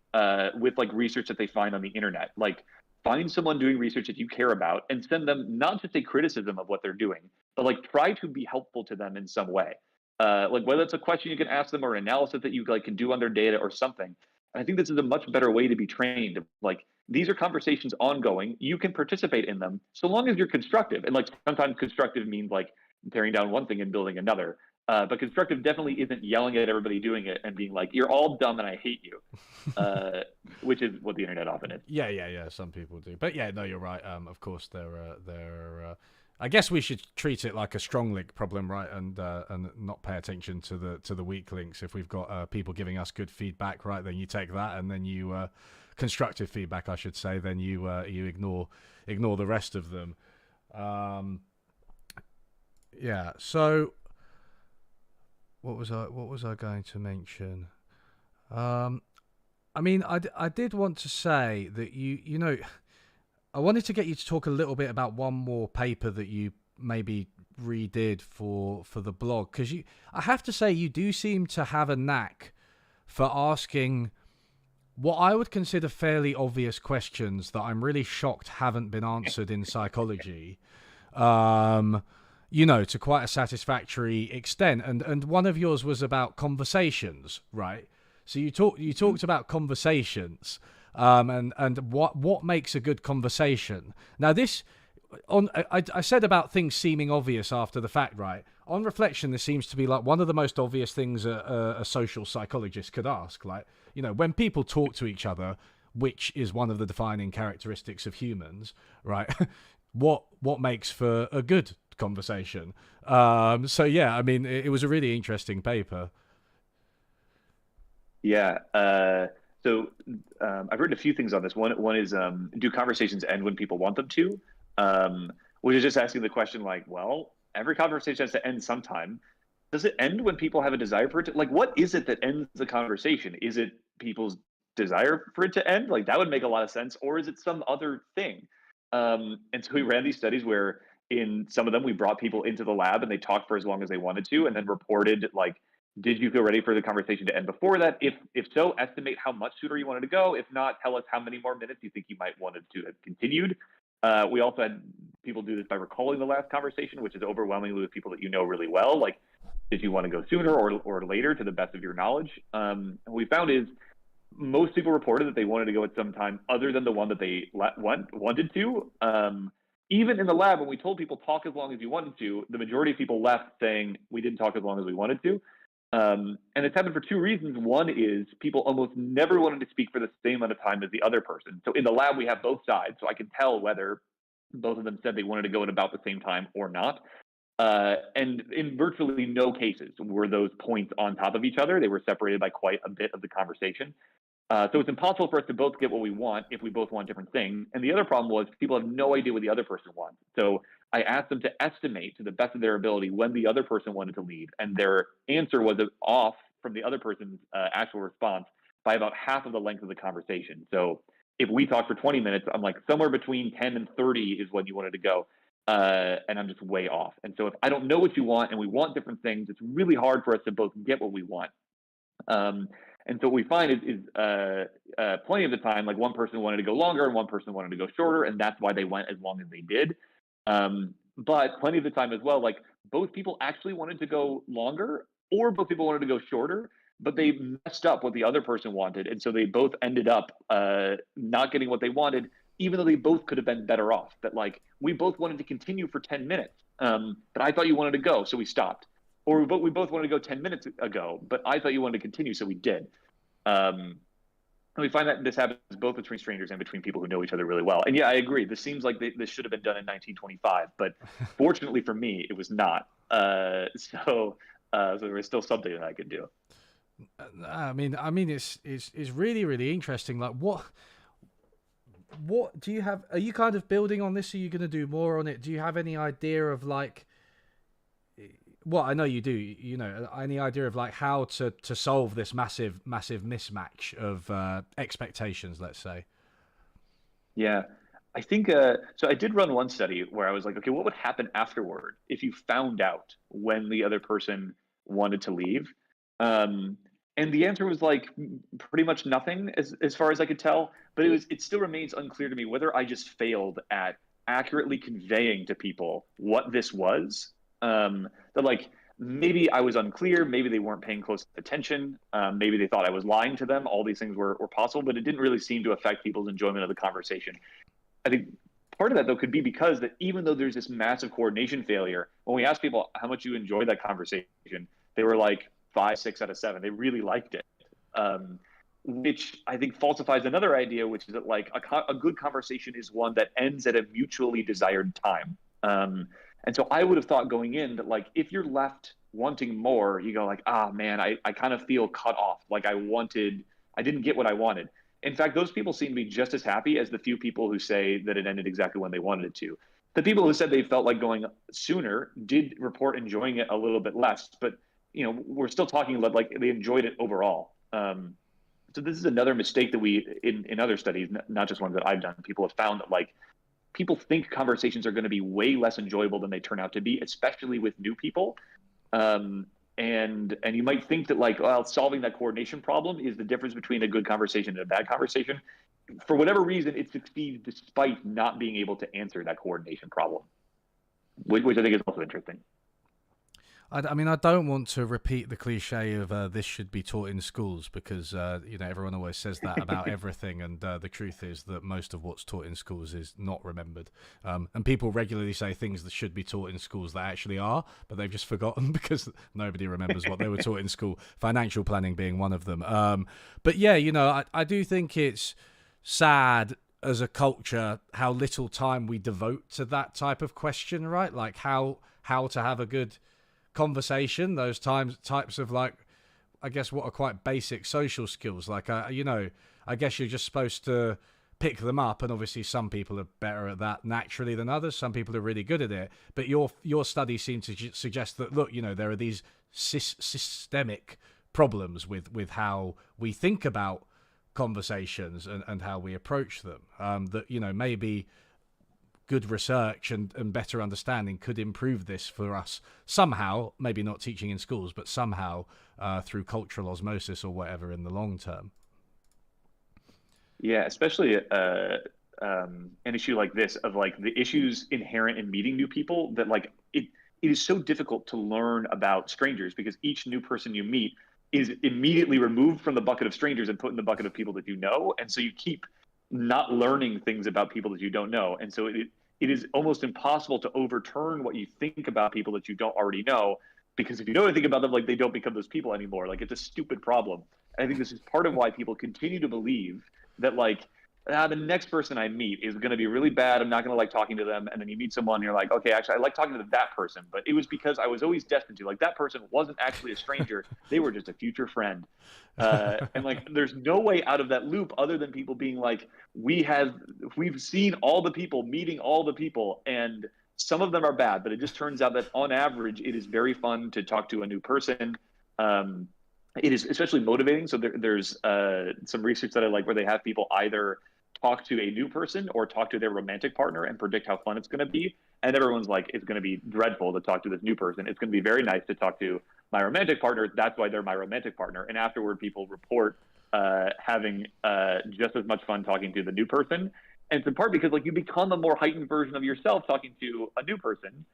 B: with like research that they find on the internet. Like find someone doing research that you care about and send them not just a criticism of what they're doing, but like try to be helpful to them in some way. Like whether it's a question you can ask them or an analysis that you like can do on their data or something. And I think this is a much better way to be trained. Like these are conversations ongoing. You can participate in them so long as you're constructive. And like sometimes constructive means like tearing down one thing and building another. But constructive definitely isn't yelling at everybody doing it and being like, "You're all dumb and I hate you," uh, which is what the internet often is.
A: Yeah. Some people do, but yeah, no, you're right. Of course, I guess we should treat it like a strong link problem, right? And not pay attention to the weak links. If we've got people giving us good feedback, right, then you take that, and then you constructive feedback, I should say, then you ignore the rest of them. Yeah. So what was I going to mention? I mean, I did want to say that you know, I wanted to get you to talk a little bit about one more paper that you maybe redid for the blog, because I have to say, you do seem to have a knack for asking what I would consider fairly obvious questions that I'm really shocked haven't been answered in psychology. You know, to quite a satisfactory extent. And one of yours was about conversations, right? So you talked about conversations, and what makes a good conversation. Now this, I said about things seeming obvious after the fact, right? On reflection, this seems to be like one of the most obvious things a social psychologist could ask. Like, you know, when people talk to each other, which is one of the defining characteristics of humans, right? what makes for a good conversation? So yeah, I mean, it was a really interesting paper.
B: Yeah. So I've written a few things on this. One is, do conversations end when people want them to? Which is just asking the question like, well, every conversation has to end sometime. Does it end when people have a desire for it to, like, what is it that ends the conversation? Is it people's desire for it to end? Like, that would make a lot of sense. Or is it some other thing? And so we ran these studies where in some of them we brought people into the lab and they talked for as long as they wanted to, and then reported like, did you feel ready for the conversation to end before that? If so, estimate how much sooner you wanted to go. If not, tell us how many more minutes you think you might wanted to have continued. We also had people do this by recalling the last conversation, which is overwhelmingly with people that you know really well. Like, did you want to go sooner or later, to the best of your knowledge? What we found is most people reported that they wanted to go at some time other than the one that they wanted to. Even in the lab, when we told people talk as long as you wanted to, the majority of people left saying we didn't talk as long as we wanted to. And it's happened for two reasons. One is people almost never wanted to speak for the same amount of time as the other person. So in the lab, we have both sides. So I can tell whether both of them said they wanted to go at about the same time or not. And in virtually no cases were those points on top of each other. They were separated by quite a bit of the conversation. So it's impossible for us to both get what we want if we both want different things. And the other problem was people have no idea what the other person wants. So I asked them to estimate to the best of their ability when the other person wanted to leave, and their answer was off from the other person's actual response by about half of the length of the conversation. So if we talk for 20 minutes, I'm like somewhere between 10 and 30 is when you wanted to go. And I'm just way off. And so if I don't know what you want and we want different things, it's really hard for us to both get what we want. And so what we find is plenty of the time, like one person wanted to go longer and one person wanted to go shorter, and that's why they went as long as they did. But plenty of the time as well, like both people actually wanted to go longer or both people wanted to go shorter, but they messed up what the other person wanted. And so they both ended up not getting what they wanted, even though they both could have been better off. That like, we both wanted to continue for 10 minutes, but I thought you wanted to go, so we stopped. Or we both wanted to go 10 minutes ago, but I thought you wanted to continue, so we did. And we find that this happens both between strangers and between people who know each other really well. And yeah, I agree. This seems like this should have been done in 1925, but fortunately for me, it was not. So there was still something that I could do.
A: I mean, it's really, really interesting. Like, what do you have? Are you kind of building on this? Are you going to do more on it? Do you have any idea of like? Well, I know you do. You know, any idea of like how to solve this massive mismatch of expectations? Let's say.
B: Yeah, I think so. I did run one study where I was like, okay, what would happen afterward if you found out when the other person wanted to leave? And the answer was like pretty much nothing, as far as I could tell. But it still remains unclear to me whether I just failed at accurately conveying to people what this was. That like maybe I was unclear, maybe they weren't paying close attention, maybe they thought I was lying to them. All these things were possible, but it didn't really seem to affect people's enjoyment of the conversation. I think part of that though could be because that even though there's this massive coordination failure, when we ask people how much you enjoy that conversation, They were like 5, 6 out of 7. They really liked it. Which I think falsifies another idea, which is that like a good conversation is one that ends at a mutually desired time. And so I would have thought going in that like if you're left wanting more, you go like, ah man, I kind of feel cut off. Like I didn't get what I wanted. In fact, those people seem to be just as happy as the few people who say that it ended exactly when they wanted it to. The people who said they felt like going sooner did report enjoying it a little bit less, but we're still talking about like they enjoyed it overall. So this is another mistake that we in other studies, not just ones that I've done, people have found that like people think conversations are going to be way less enjoyable than they turn out to be, especially with new people. And you might think that like, well, solving that coordination problem is the difference between a good conversation and a bad conversation. For whatever reason, it succeeds despite not being able to answer that coordination problem, which I think is also interesting.
A: I mean, I don't want to repeat the cliche of this should be taught in schools because, everyone always says that about everything. And the truth is that most of what's taught in schools is not remembered. And people regularly say things that should be taught in schools that actually are, but they've just forgotten because nobody remembers what they were taught in school, financial planning being one of them. But yeah, I do think it's sad as a culture how little time we devote to that type of question, right? Like how to have a good conversation, those types of like, I guess what are quite basic social skills. Like, I guess you're just supposed to pick them up, and obviously some people are better at that naturally than others. Some people are really good at it. But your study seemed to suggest that look, there are these systemic problems with how we think about conversations and how we approach them. That maybe good research and better understanding could improve this for us somehow, maybe not teaching in schools, but somehow through cultural osmosis or whatever in the long term.
B: Yeah, especially an issue like this of like the issues inherent in meeting new people that like it is so difficult to learn about strangers because each new person you meet is immediately removed from the bucket of strangers and put in the bucket of people that you know. And so you keep not learning things about people that you don't know. And so it is almost impossible to overturn what you think about people that you don't already know, because if you know anything about them, like they don't become those people anymore. Like it's a stupid problem. And I think this is part of why people continue to believe that like, the next person I meet is going to be really bad. I'm not going to like talking to them. And then you meet someone and you're like, okay, actually I like talking to that person, but it was because I was always destined to. Like that person wasn't actually a stranger. They were just a future friend. And like, there's no way out of that loop other than people being like, we've seen all the people meeting all the people, and some of them are bad, but it just turns out that on average, it is very fun to talk to a new person. It is especially motivating. So there's some research that I like where they have people either talk to a new person or talk to their romantic partner and predict how fun it's going to be. And everyone's like, it's going to be dreadful to talk to this new person. It's going to be very nice to talk to my romantic partner. That's why they're my romantic partner. And afterward, people report having just as much fun talking to the new person. And it's in part because like you become a more heightened version of yourself talking to a new person.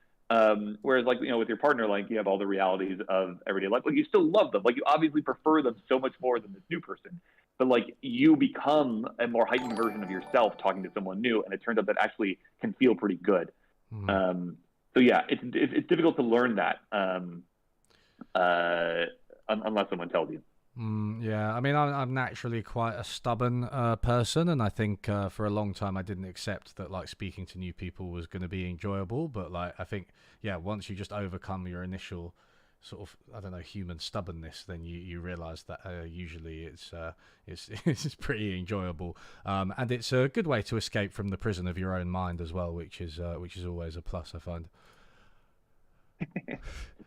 B: Whereas like, with your partner, like you have all the realities of everyday life. Like you still love them. Like you obviously prefer them so much more than this new person. But like you become a more heightened version of yourself talking to someone new, and it turns out that actually can feel pretty good. So yeah, it's difficult to learn that unless someone tells you.
A: Yeah, I mean, I'm naturally quite a stubborn person, and I think for a long time I didn't accept that like speaking to new people was going to be enjoyable. But like I think, yeah, once you just overcome your initial sort of, I don't know, human stubbornness, then you realize that usually it's pretty enjoyable, and it's a good way to escape from the prison of your own mind as well, which is always a plus, I find.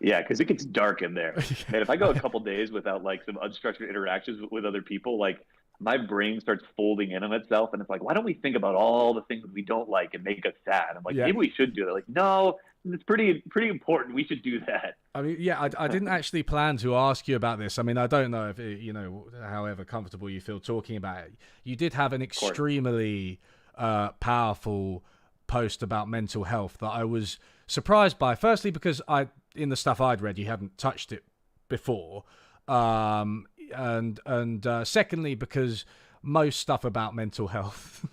B: Yeah, because it gets dark in there. And if I go a couple days without like some unstructured interactions with other people, like my brain starts folding in on itself, and it's like, why don't we think about all the things we don't like and make us sad? I'm like, maybe we should do that. Like, no, it's pretty important. We should do that.
A: I mean, yeah, I didn't actually plan to ask you about this. I mean, I don't know if however comfortable you feel talking about it. You did have an extremely powerful post about mental health that I was surprised by. Firstly, because in the stuff I'd read, you hadn't touched it before, and secondly, because most stuff about mental health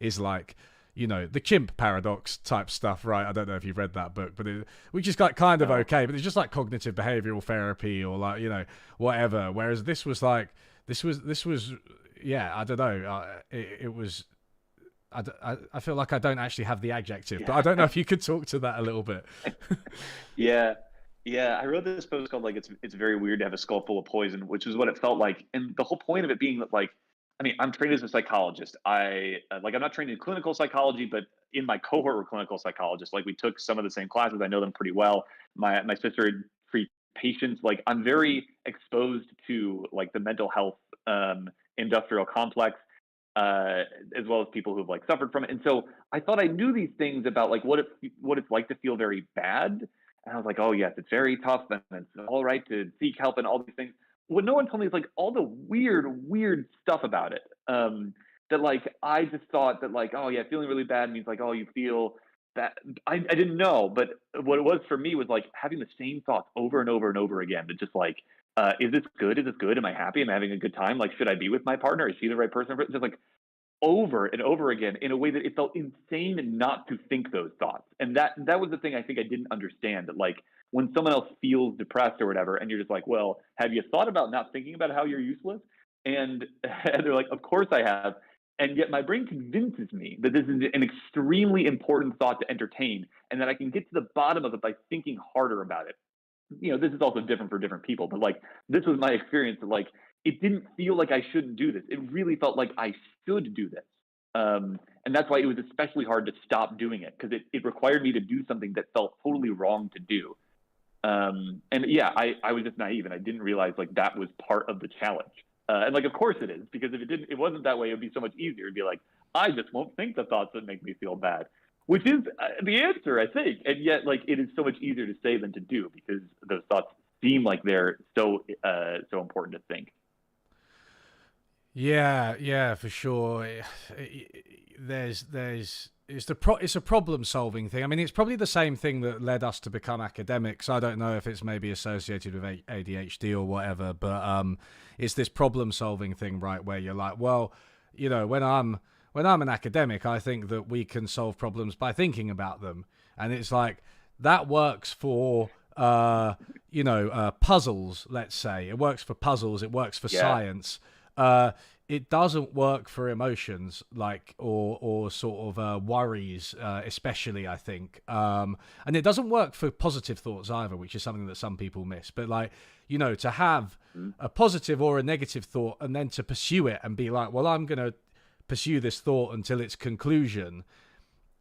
A: is like, the chimp paradox type stuff, right? I don't know if you've read that book, but which is like kind of okay, but it's just like cognitive behavioral therapy or like whatever. Whereas this was like this was yeah, I don't know. It was. I feel like I don't actually have the adjective, but I don't know if you could talk to that a little bit.
B: Yeah. Yeah, I wrote this post called like it's very weird to have a skull full of poison, which is what it felt like. And the whole point of it being that like, I mean, I'm trained as a psychologist. I'm not trained in clinical psychology, but in my cohort were clinical psychologists. Like we took some of the same classes. I know them pretty well. My sister had treated patients. Like I'm very exposed to like the mental health industrial complex, as well as people who've like suffered from it. And so I thought I knew these things about like what it's like to feel very bad. And I was like, oh yes, it's very tough, and it's all right to seek help and all these things. What no one told me is like all the weird stuff about it. That like I just thought that like, oh yeah, feeling really bad means like, oh, you feel that. I didn't know, but what it was for me was like having the same thoughts over and over and over again. That just like, is this good? Is this good? Am I happy? Am I having a good time? Like, should I be with my partner? Is she the right person for it? Just like over and over again in a way that it felt insane not to think those thoughts. And that was the thing I think I didn't understand. That like when someone else feels depressed or whatever, and you're just like, well, have you thought about not thinking about how you're useless? And they're like, of course I have. And yet my brain convinces me that this is an extremely important thought to entertain, and that I can get to the bottom of it by thinking harder about it. This is also different for different people, but like this was my experience. That like it didn't feel like I shouldn't do this. It really felt like I should do this. And that's why it was especially hard to stop doing it, because it required me to do something that felt totally wrong to do. And yeah, I was just naive, and I didn't realize like that was part of the challenge. And like, of course it is, because if it wasn't that way, it would be so much easier. It'd be like, I just won't think the thoughts that make me feel bad, which is the answer, I think. And yet, like, it is so much easier to say than to do, because those thoughts seem like they're so important to think.
A: Yeah, for sure. It's a problem solving thing. I mean, it's probably the same thing that led us to become academics. I don't know if it's maybe associated with ADHD or whatever, but it's this problem solving thing, right? Where you're like, well, when I'm an academic, I think that we can solve problems by thinking about them, and it's like that works for puzzles. Let's say it works for puzzles. It works for science. It doesn't work for emotions, like or sort of worries, especially, I think. And it doesn't work for positive thoughts either, which is something that some people miss. But like, to have a positive or a negative thought and then to pursue it and be like, well, I'm going to pursue this thought until its conclusion,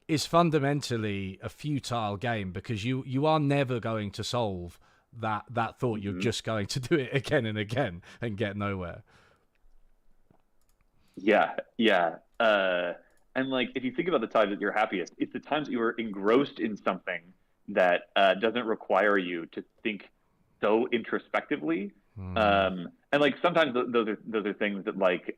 A: is fundamentally a futile game, because you are never going to solve that thought. Mm-hmm. You're just going to do it again and again and get nowhere.
B: Yeah. And like, if you think about the times that you're happiest, it's the times that you are engrossed in something that doesn't require you to think so introspectively. And like sometimes those are things that like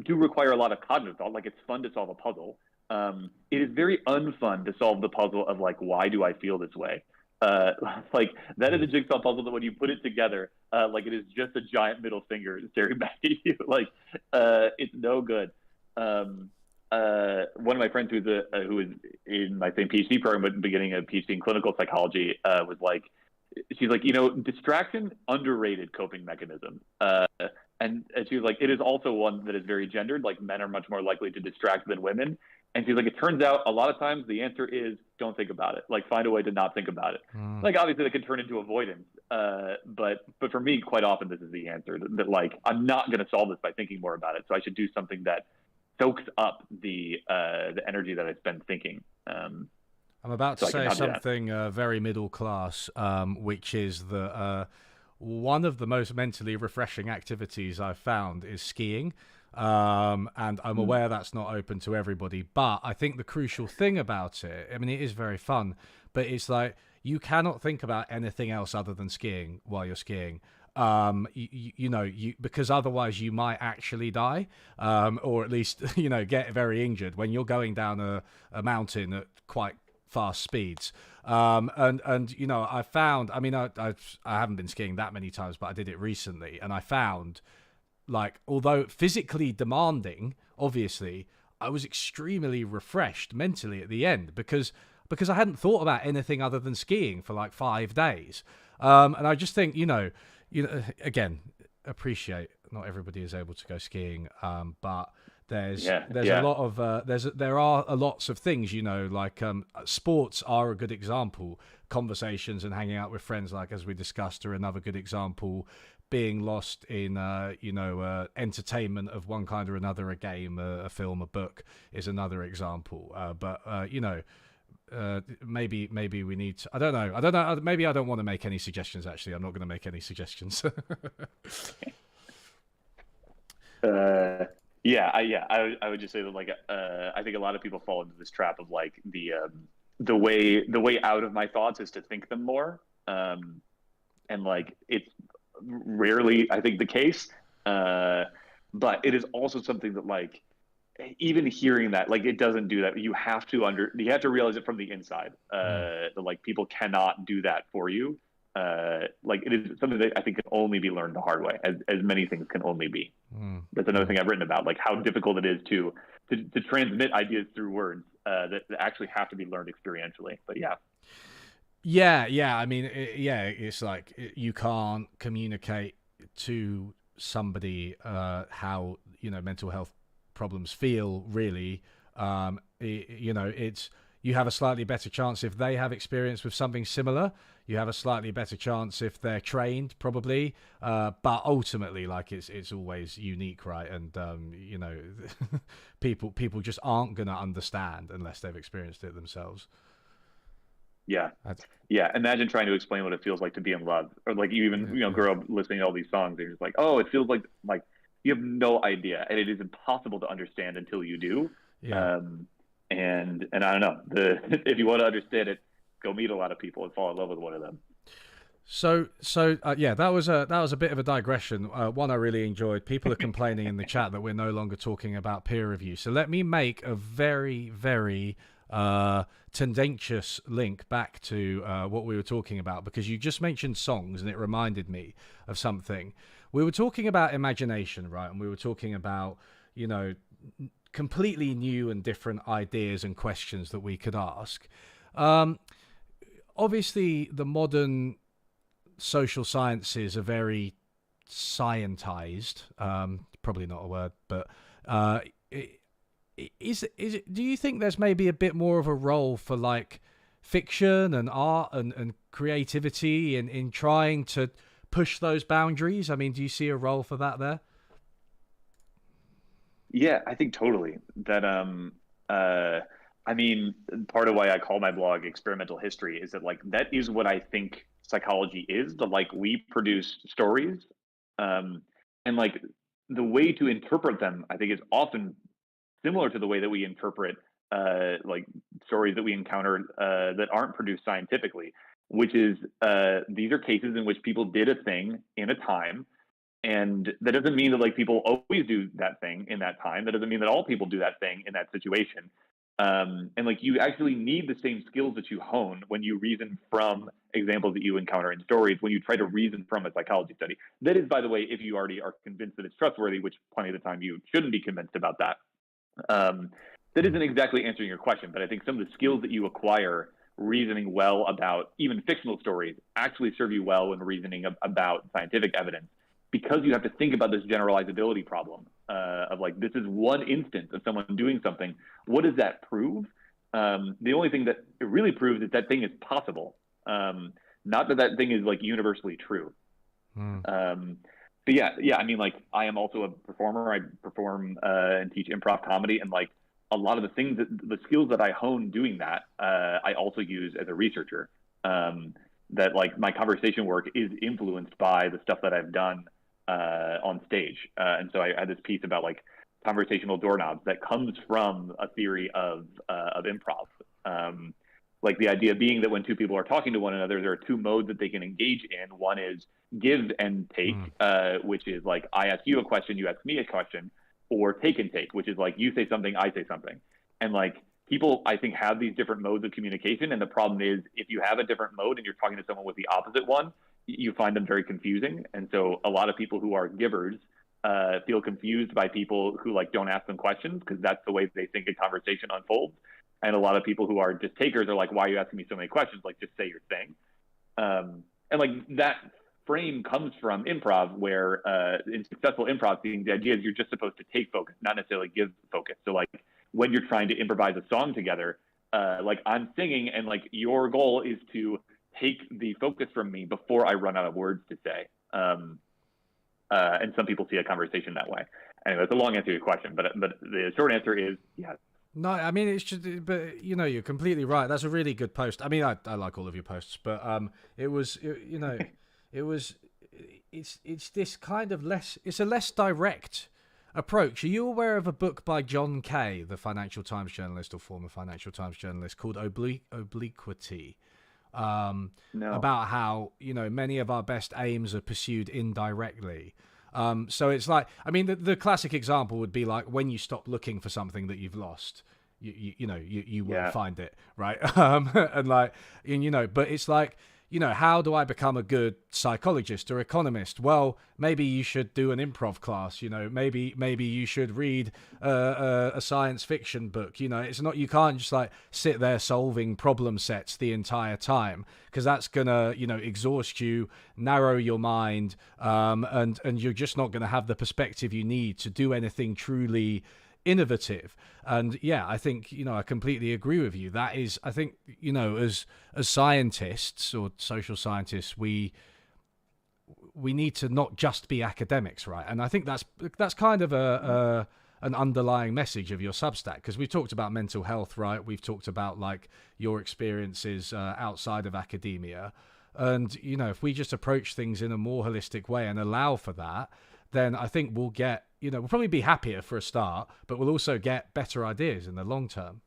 B: do require a lot of cognitive thought. Like it's fun to solve a puzzle. It is very unfun to solve the puzzle of like, why do I feel this way? Like that is a jigsaw puzzle that when you put it together, like it is just a giant middle finger staring back at you. Like it's no good. One of my friends who is in my same PhD program but beginning a PhD in clinical psychology was like, she's like, distraction, underrated coping mechanism. And she was like, it is also one that is very gendered. Like men are much more likely to distract than women. And she's like, it turns out a lot of times the answer is don't think about it. Like find a way to not think about it. Like obviously that can turn into avoidance. But for me, quite often this is the answer that like, I'm not going to solve this by thinking more about it. So I should do something that soaks up the energy that I spend thinking.
A: I'm about to say something very middle class, which is that one of the most mentally refreshing activities I've found is skiing. And I'm aware that's not open to everybody, but I think the crucial thing about it, I mean, it is very fun, but it's like you cannot think about anything else other than skiing while you're skiing. Because otherwise you might actually die, or at least, get very injured when you're going down a mountain at quite fast speeds. I found, I mean, I haven't been skiing that many times, but I did it recently, and I found, like, although physically demanding, obviously, I was extremely refreshed mentally at the end because I hadn't thought about anything other than skiing for like 5 days. And I just think, again, appreciate not everybody is able to go skiing, but there's
B: Yeah,
A: there's a
B: yeah,
A: lot of there are lots of things, like sports are a good example. Conversations and hanging out with friends, like as we discussed, are another good example. Being lost in entertainment of one kind or another, a game, a film, a book, is another example. But maybe we need to, I don't know, maybe I don't want to make any suggestions. Actually, I'm not going to make any suggestions.
B: I would just say that like I think a lot of people fall into this trap of like the way out of my thoughts is to think them more, and like it's rarely I think the case, but it is also something that like even hearing that like it doesn't do that. You have to realize it from the inside, that like people cannot do that for you. Like it is something that I think can only be learned the hard way, as many things can only be. That's another thing I've written about, like how difficult it is to transmit ideas through words, that actually have to be learned experientially. But
A: Yeah. I mean, it's like you can't communicate to somebody how mental health problems feel. Really, it's you have a slightly better chance if they have experience with something similar. You have a slightly better chance if they're trained, probably. But ultimately, like it's always unique, right? And people just aren't gonna understand unless they've experienced it themselves.
B: yeah, yeah. Imagine trying to explain what it feels like to be in love, or like you even grow up listening to all these songs, and you're just like, oh, it feels like you have no idea, and it is impossible to understand until you do.
A: Yeah.
B: And I don't know, if you want to understand it, go meet a lot of people and fall in love with one of them.
A: So yeah, that was a bit of a digression. One I really enjoyed. People are complaining in the chat that we're no longer talking about peer review. So let me make a very, very tendentious link back to what we were talking about, because you just mentioned songs and it reminded me of something. We were talking about imagination, right? And we were talking about, completely new and different ideas and questions that we could ask. Obviously, the modern social sciences are very scientized. Probably not a word, but is it? Do you think there's maybe a bit more of a role for like fiction and art and creativity in trying to push those boundaries? I mean, do you see a role for that there?
B: Yeah, I think totally that. I mean, part of why I call my blog experimental history is that like that is what I think psychology is. That like we produce stories, um, and like the way to interpret them, I think, is often similar to the way that we interpret like stories that we encounter that aren't produced scientifically, which is these are cases in which people did a thing in a time, and that doesn't mean that like people always do that thing in that time. That doesn't mean that all people do that thing in that situation. And like you actually need the same skills that you hone when you reason from examples that you encounter in stories, when you try to reason from a psychology study. That is, by the way, if you already are convinced that it's trustworthy, which plenty of the time you shouldn't be convinced about that. Um, that isn't exactly answering your question, but I think some of the skills that you acquire reasoning well about even fictional stories actually serve you well when reasoning about scientific evidence, because you have to think about this generalizability problem of like, this is one instance of someone doing something. What does that prove? The only thing that it really proves is that thing is possible, not that that thing is like universally true.
A: Hmm.
B: But yeah. I mean, like, I am also a performer. I perform and teach improv comedy, and like a lot of the skills that I hone doing that, I also use as a researcher. That like my conversation work is influenced by the stuff that I've done on stage, and so I had this piece about like conversational doorknobs that comes from a theory of improv. Like the idea being that when two people are talking to one another, there are two modes that they can engage in. One is give and take, which is like I ask you a question, you ask me a question, or take and take, which is like you say something, I say something. And like people, I think, have these different modes of communication. And the problem is if you have a different mode and you're talking to someone with the opposite one, you find them very confusing. And so a lot of people who are givers feel confused by people who like don't ask them questions because that's the way they think a conversation unfolds. And a lot of people who are just takers are like, why are you asking me so many questions? Like, just say your thing. And like that frame comes from improv, where in successful improv, the idea is you're just supposed to take focus, not necessarily give focus. So like when you're trying to improvise a song together, like I'm singing and like your goal is to take the focus from me before I run out of words to say. And some people see a conversation that way. Anyway, it's a long answer to your question, but the short answer is yes.
A: No, I mean it's just, but you know, you're completely right. That's a really good post. I mean, I like all of your posts, but it's this kind of it's a less direct approach. Are you aware of a book by John Kay, the Financial Times journalist or former Financial Times journalist, called Obliquity?
B: No.
A: About how, you know, many of our best aims are pursued indirectly. So it's like, I mean, the classic example would be like when you stop looking for something that you've lost, you will find it, right? And like, and, you know, but it's like, you know, how do I become a good psychologist or economist? Well, maybe you should do an improv class. You know, maybe you should read a science fiction book. You know, it's not, you can't just like sit there solving problem sets the entire time, because that's gonna, you know, exhaust you, narrow your mind, and you're just not gonna have the perspective you need to do anything truly innovative. And yeah, I think, you know, I completely agree with you. That is, I think, you know, as scientists or social scientists, we need to not just be academics, right? And I think that's kind of an underlying message of your Substack, because we've talked about mental health, right? We've talked about like your experiences outside of academia. And, you know, if we just approach things in a more holistic way and allow for that, then I think we'll get, you know, we'll probably be happier for a start, but we'll also get better ideas in the long term.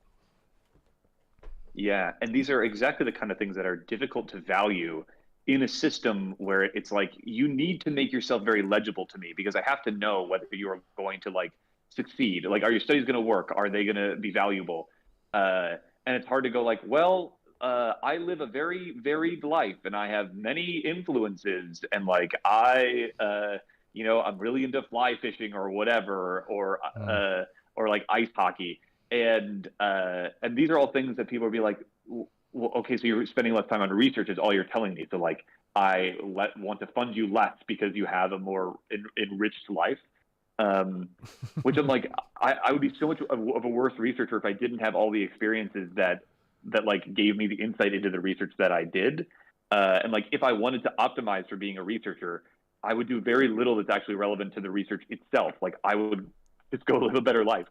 B: Yeah. And these are exactly the kind of things that are difficult to value in a system where it's like, you need to make yourself very legible to me, because I have to know whether you are going to like succeed. Like, are your studies going to work? Are they going to be valuable? And it's hard to go like, well, I live a very varied life and I have many influences, and like you know, I'm really into fly fishing or whatever, or like ice hockey, and these are all things that people would be like, well, okay, so you're spending less time on research is all you're telling me. So like, I want to fund you less because you have a more enriched life. Which I'm like, I would be so much of a worse researcher if I didn't have all the experiences that like gave me the insight into the research that I did. And like, if I wanted to optimize for being a researcher, I would do very little that's actually relevant to the research itself. Like, I would just go live a better life.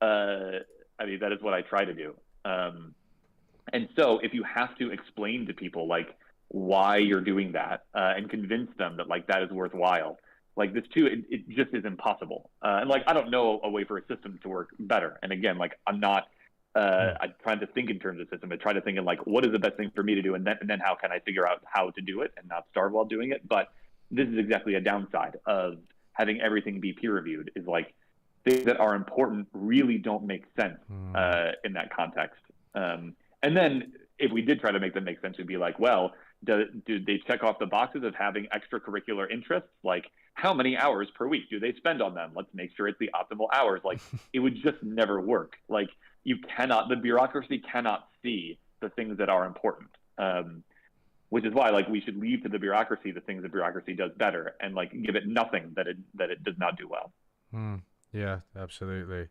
B: I mean, that is what I try to do. And so if you have to explain to people like why you're doing that, and convince them that like that is worthwhile, like this too, it just is impossible. And like, I don't know a way for a system to work better. And again, like, I'm not, I'm trying to think in terms of system. I try to think in like, what is the best thing for me to do? And then how can I figure out how to do it and not starve while doing it? But this is exactly a downside of having everything be peer reviewed, is like, things that are important really don't make sense in that context. And then if we did try to make them make sense, we'd be like, well, do they check off the boxes of having extracurricular interests? Like, how many hours per week do they spend on them? Let's make sure it's the optimal hours. Like, it would just never work. Like, the bureaucracy cannot see the things that are important. Which is why, like, we should leave to the bureaucracy the things the bureaucracy does better, and like give it nothing that it does not do well.
A: Yeah, absolutely.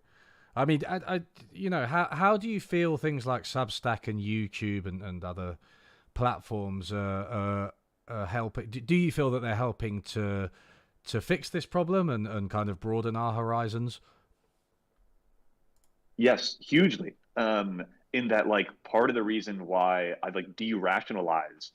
A: I mean, I you know, how do you feel things like Substack and YouTube and other platforms are helping? Do you feel that they're helping to fix this problem and kind of broaden our horizons?
B: Yes, hugely. In that, like, part of the reason why I've like derationalized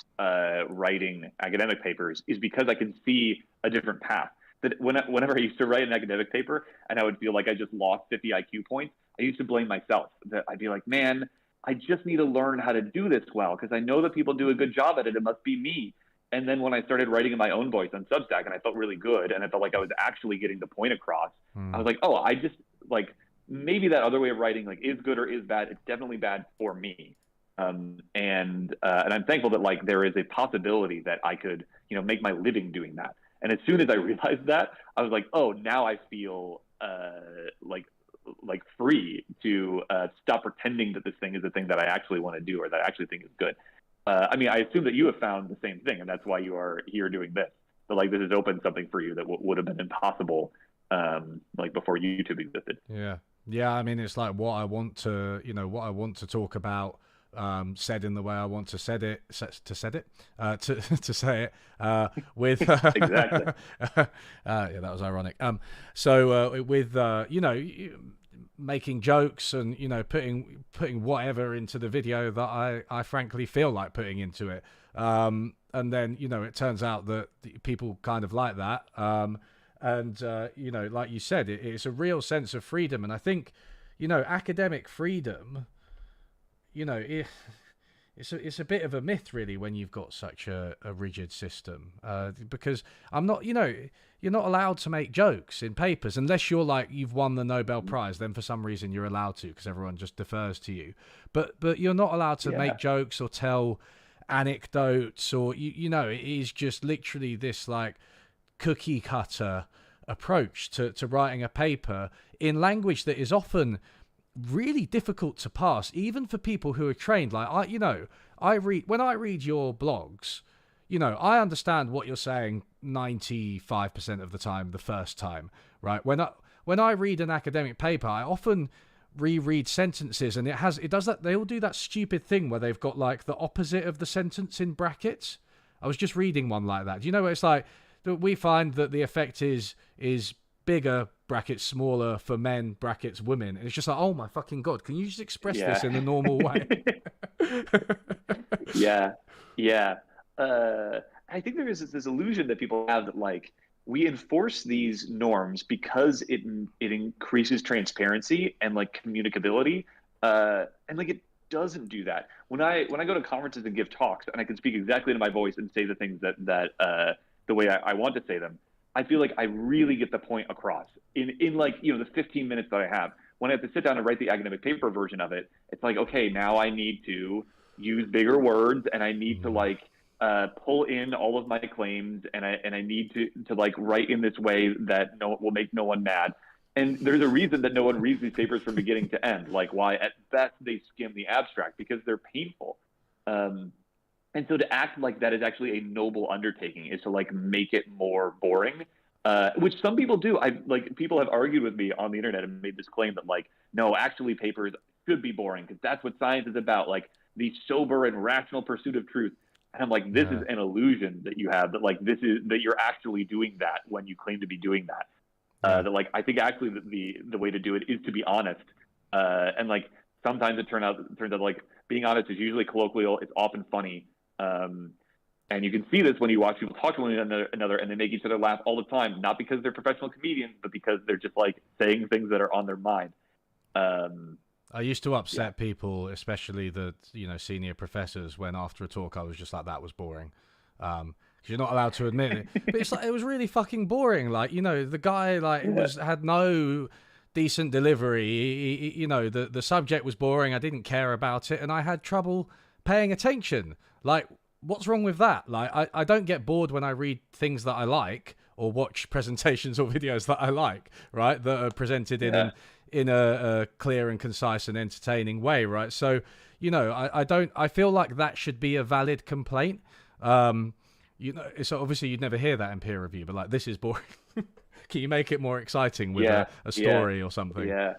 B: writing academic papers is because I can see a different path. That whenever I used to write an academic paper and I would feel like I just lost 50 IQ points, I used to blame myself. That I'd be like, man, I just need to learn how to do this well, because I know that people do a good job at it. It must be me. And then when I started writing in my own voice on Substack, and I felt really good, and I felt like I was actually getting the point across, I was like, oh, I just like, maybe that other way of writing like is good or is bad. It's definitely bad for me. And I'm thankful that like there is a possibility that I could, you know, make my living doing that. And as soon as I realized that, I was like, oh, now I feel like free to stop pretending that this thing is the thing that I actually want to do or that I actually think is good. I mean, I assume that you have found the same thing, and that's why you are here doing this. But like, this has opened something for you that would have been impossible, like before YouTube existed.
A: Yeah. Yeah, I mean, it's like what I want to, what I want to talk about, said in the way I want to said it, to say it, with,
B: Exactly.
A: yeah, that was ironic. So with, making jokes and, putting whatever into the video that I frankly feel like putting into it. And then, it turns out that people kind of like that. And like you said, it's a real sense of freedom. And I think, academic freedom, it's a bit of a myth, really, when you've got such a rigid system. Because you're not allowed to make jokes in papers unless you're like you've won the Nobel Prize. Then for some reason you're allowed to, because everyone just defers to you. But you're not allowed to make jokes or tell anecdotes, or it is just literally this like cookie cutter approach to writing a paper in language that is often really difficult to pass, even for people who are trained. Like I read your blogs, I understand what you're saying 95% of the time, the first time, right? When I read an academic paper, I often reread sentences, and it does that. They all do that stupid thing where they've got like the opposite of the sentence in brackets. I was just reading one like that. Do you know what it's like? We find that the effect is bigger brackets smaller for men brackets women, and it's just like, oh my fucking god, can you just express this in a normal way?
B: yeah. I think there is this illusion that people have that like we enforce these norms because it increases transparency and like communicability, and like it doesn't do that. When I go to conferences and give talks and I can speak exactly to my voice and say the things that the way I want to say them, I feel like I really get the point across in like, the 15 minutes that I have. When I have to sit down and write the academic paper version of it, it's like, okay, now I need to use bigger words, and I need to like pull in all of my claims, and I need to like write in this way that will make no one mad. And there's a reason that no one reads these papers from beginning to end. Like why at best they skim the abstract, because they're painful. And so to act like that is actually a noble undertaking, is to like make it more boring, which some people do. People have argued with me on the internet and made this claim that like, no, actually papers should be boring because that's what science is about, like the sober and rational pursuit of truth. And I'm like, this is an illusion that you have, that like that you're actually doing that when you claim to be doing that. That like I think actually the way to do it is to be honest, and like sometimes it turns out like being honest is usually colloquial. It's often funny. And you can see this when you watch people talk to one another, and they make each other laugh all the time, not because they're professional comedians, but because they're just like saying things that are on their mind.
A: I used to upset people, especially the senior professors, when after a talk I was just like, that was boring. Because you're not allowed to admit it. But it's like, it was really fucking boring. Like, the guy had no decent delivery. The subject was boring. I didn't care about it, and I had trouble paying attention. Like, what's wrong with that? Like, I don't get bored when I read things that I like or watch presentations or videos that I like, right? That are presented in a clear and concise and entertaining way, right? So, I feel like that should be a valid complaint. So obviously you'd never hear that in peer review, but like, this is boring. Can you make it more exciting with a story or something?
B: Yeah.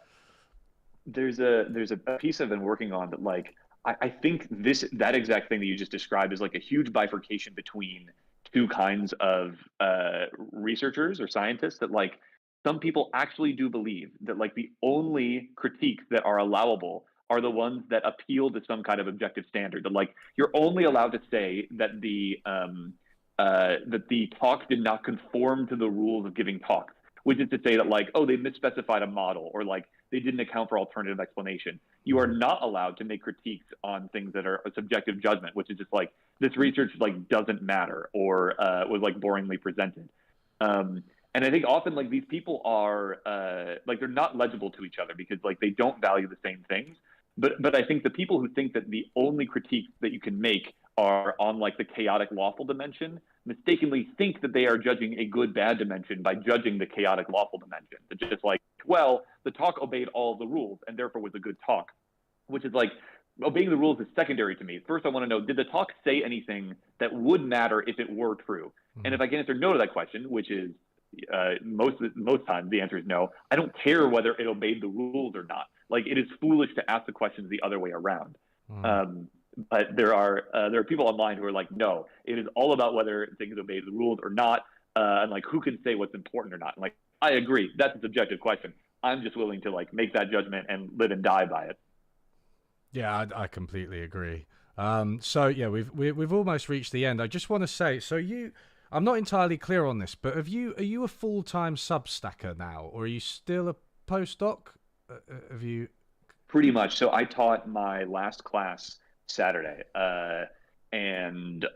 B: There's a piece I've been working on that like, I think that exact thing that you just described is like a huge bifurcation between two kinds of researchers or scientists, that like some people actually do believe that like the only critiques that are allowable are the ones that appeal to some kind of objective standard. That like you're only allowed to say that the talk did not conform to the rules of giving talks, which is to say that like, oh, they misspecified a model, or like they didn't account for alternative explanation. You are not allowed to make critiques on things that are a subjective judgment, which is just like, this research like doesn't matter, or was like boringly presented. And I think often like these people are like, they're not legible to each other because like they don't value the same things. But I think the people who think that the only critiques that you can make are on like the chaotic lawful dimension, mistakenly think that they are judging a good bad dimension by judging the chaotic lawful dimension. It's just like, well, the talk obeyed all the rules and therefore was a good talk, which is like, obeying the rules is secondary to me. First, I want to know, did the talk say anything that would matter if it were true? And if I can answer no to that question, which is most times the answer is no, I don't care whether it obeyed the rules or not. Like, it is foolish to ask the questions the other way around. But there are people online who are like, no, it is all about whether things obey the rules or not, and like who can say what's important or not. And like, I agree, that's a subjective question. I'm just willing to like make that judgment and live and die by it.
A: Yeah, I completely agree. So yeah, we've almost reached the end. I just want to say, so I'm not entirely clear on this, but are you a full-time substacker now, or are you still a postdoc? Have you?
B: Pretty much. So I taught my last class Saturday, and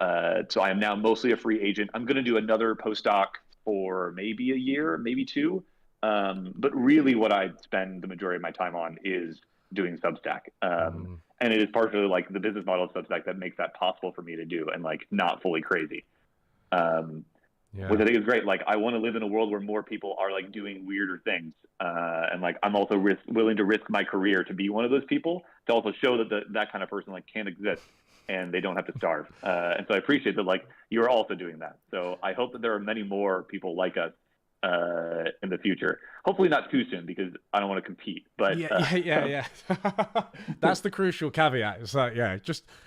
B: so I am now mostly a free agent. I'm going to do another postdoc for maybe a year, maybe two. But really, what I spend the majority of my time on is doing Substack. And it is partially like the business model of Substack that makes that possible for me to do, and like not fully crazy. Which I think is great. Like, I want to live in a world where more people are like doing weirder things, and like I'm also willing to risk my career to be one of those people, to also show that that kind of person like can exist and they don't have to starve. And so I appreciate that like you're also doing that. So I hope that there are many more people like us in the future. Hopefully not too soon, because I don't want to compete. But
A: yeah. That's the crucial caveat. It's like,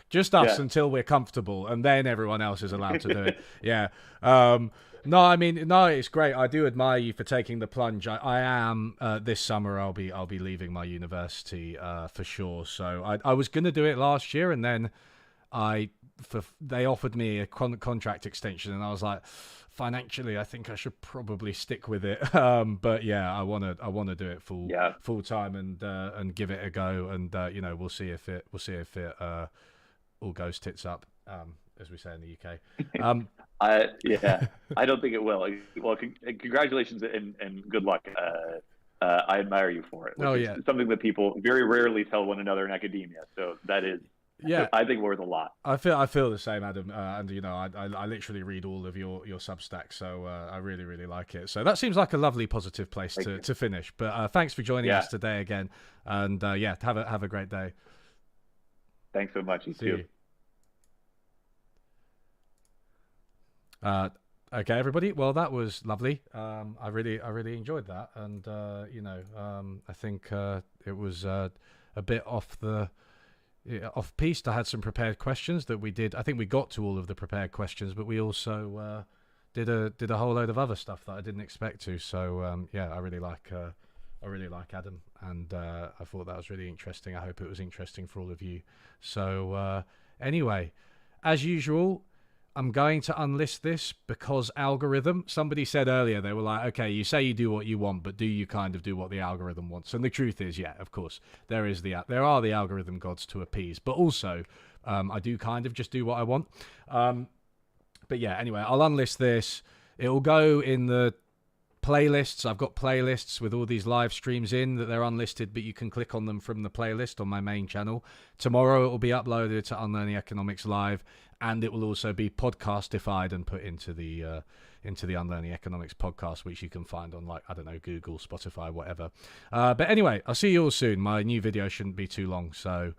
A: just us until we're comfortable, and then everyone else is allowed to do it. Yeah. No, I mean, no, it's great. I do admire you for taking the plunge. I am this summer. I'll be leaving my university for sure. So I was going to do it last year, and then they offered me a contract extension, and I was like, financially, I think I should probably stick with it. But yeah, I want to do it full time and give it a go, and we'll see if it all goes tits up, as we say in the UK.
B: I don't think it will. Well, congratulations and good luck. I admire you for it. It's something that people very rarely tell one another in academia. So that is. Yeah, I think worth a lot.
A: I feel the same, Adam. And I literally read all of your Substack, so I really like it. So that seems like a lovely, positive place to finish. But thanks for joining us today again, and have a great day.
B: Thanks so much. You too.
A: Okay, everybody. Well, that was lovely. I really enjoyed that, and I think it was a bit off piste. I had some prepared questions that we did. I think we got to all of the prepared questions, but we also did a whole load of other stuff that I didn't expect to. So I really like Adam, and I thought that was really interesting. I hope it was interesting for all of you. So anyway, as usual, I'm going to unlist this because algorithm. Somebody said earlier, they were like, okay, you say you do what you want, but do you kind of do what the algorithm wants? And the truth is, yeah, of course, there are the algorithm gods to appease, but also I do kind of just do what I want. But yeah, anyway, I'll unlist this. It'll go in the playlists. I've got playlists with all these live streams in that they're unlisted, but you can click on them from the playlist on my main channel. Tomorrow it will be uploaded to Unlearning Economics Live, and it will also be podcastified and put into the Unlearning Economics podcast, which you can find on, like, I don't know, Google, Spotify, whatever. But anyway, I'll see you all soon. My new video shouldn't be too long, so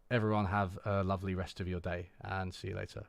A: everyone have a lovely rest of your day, and see you later.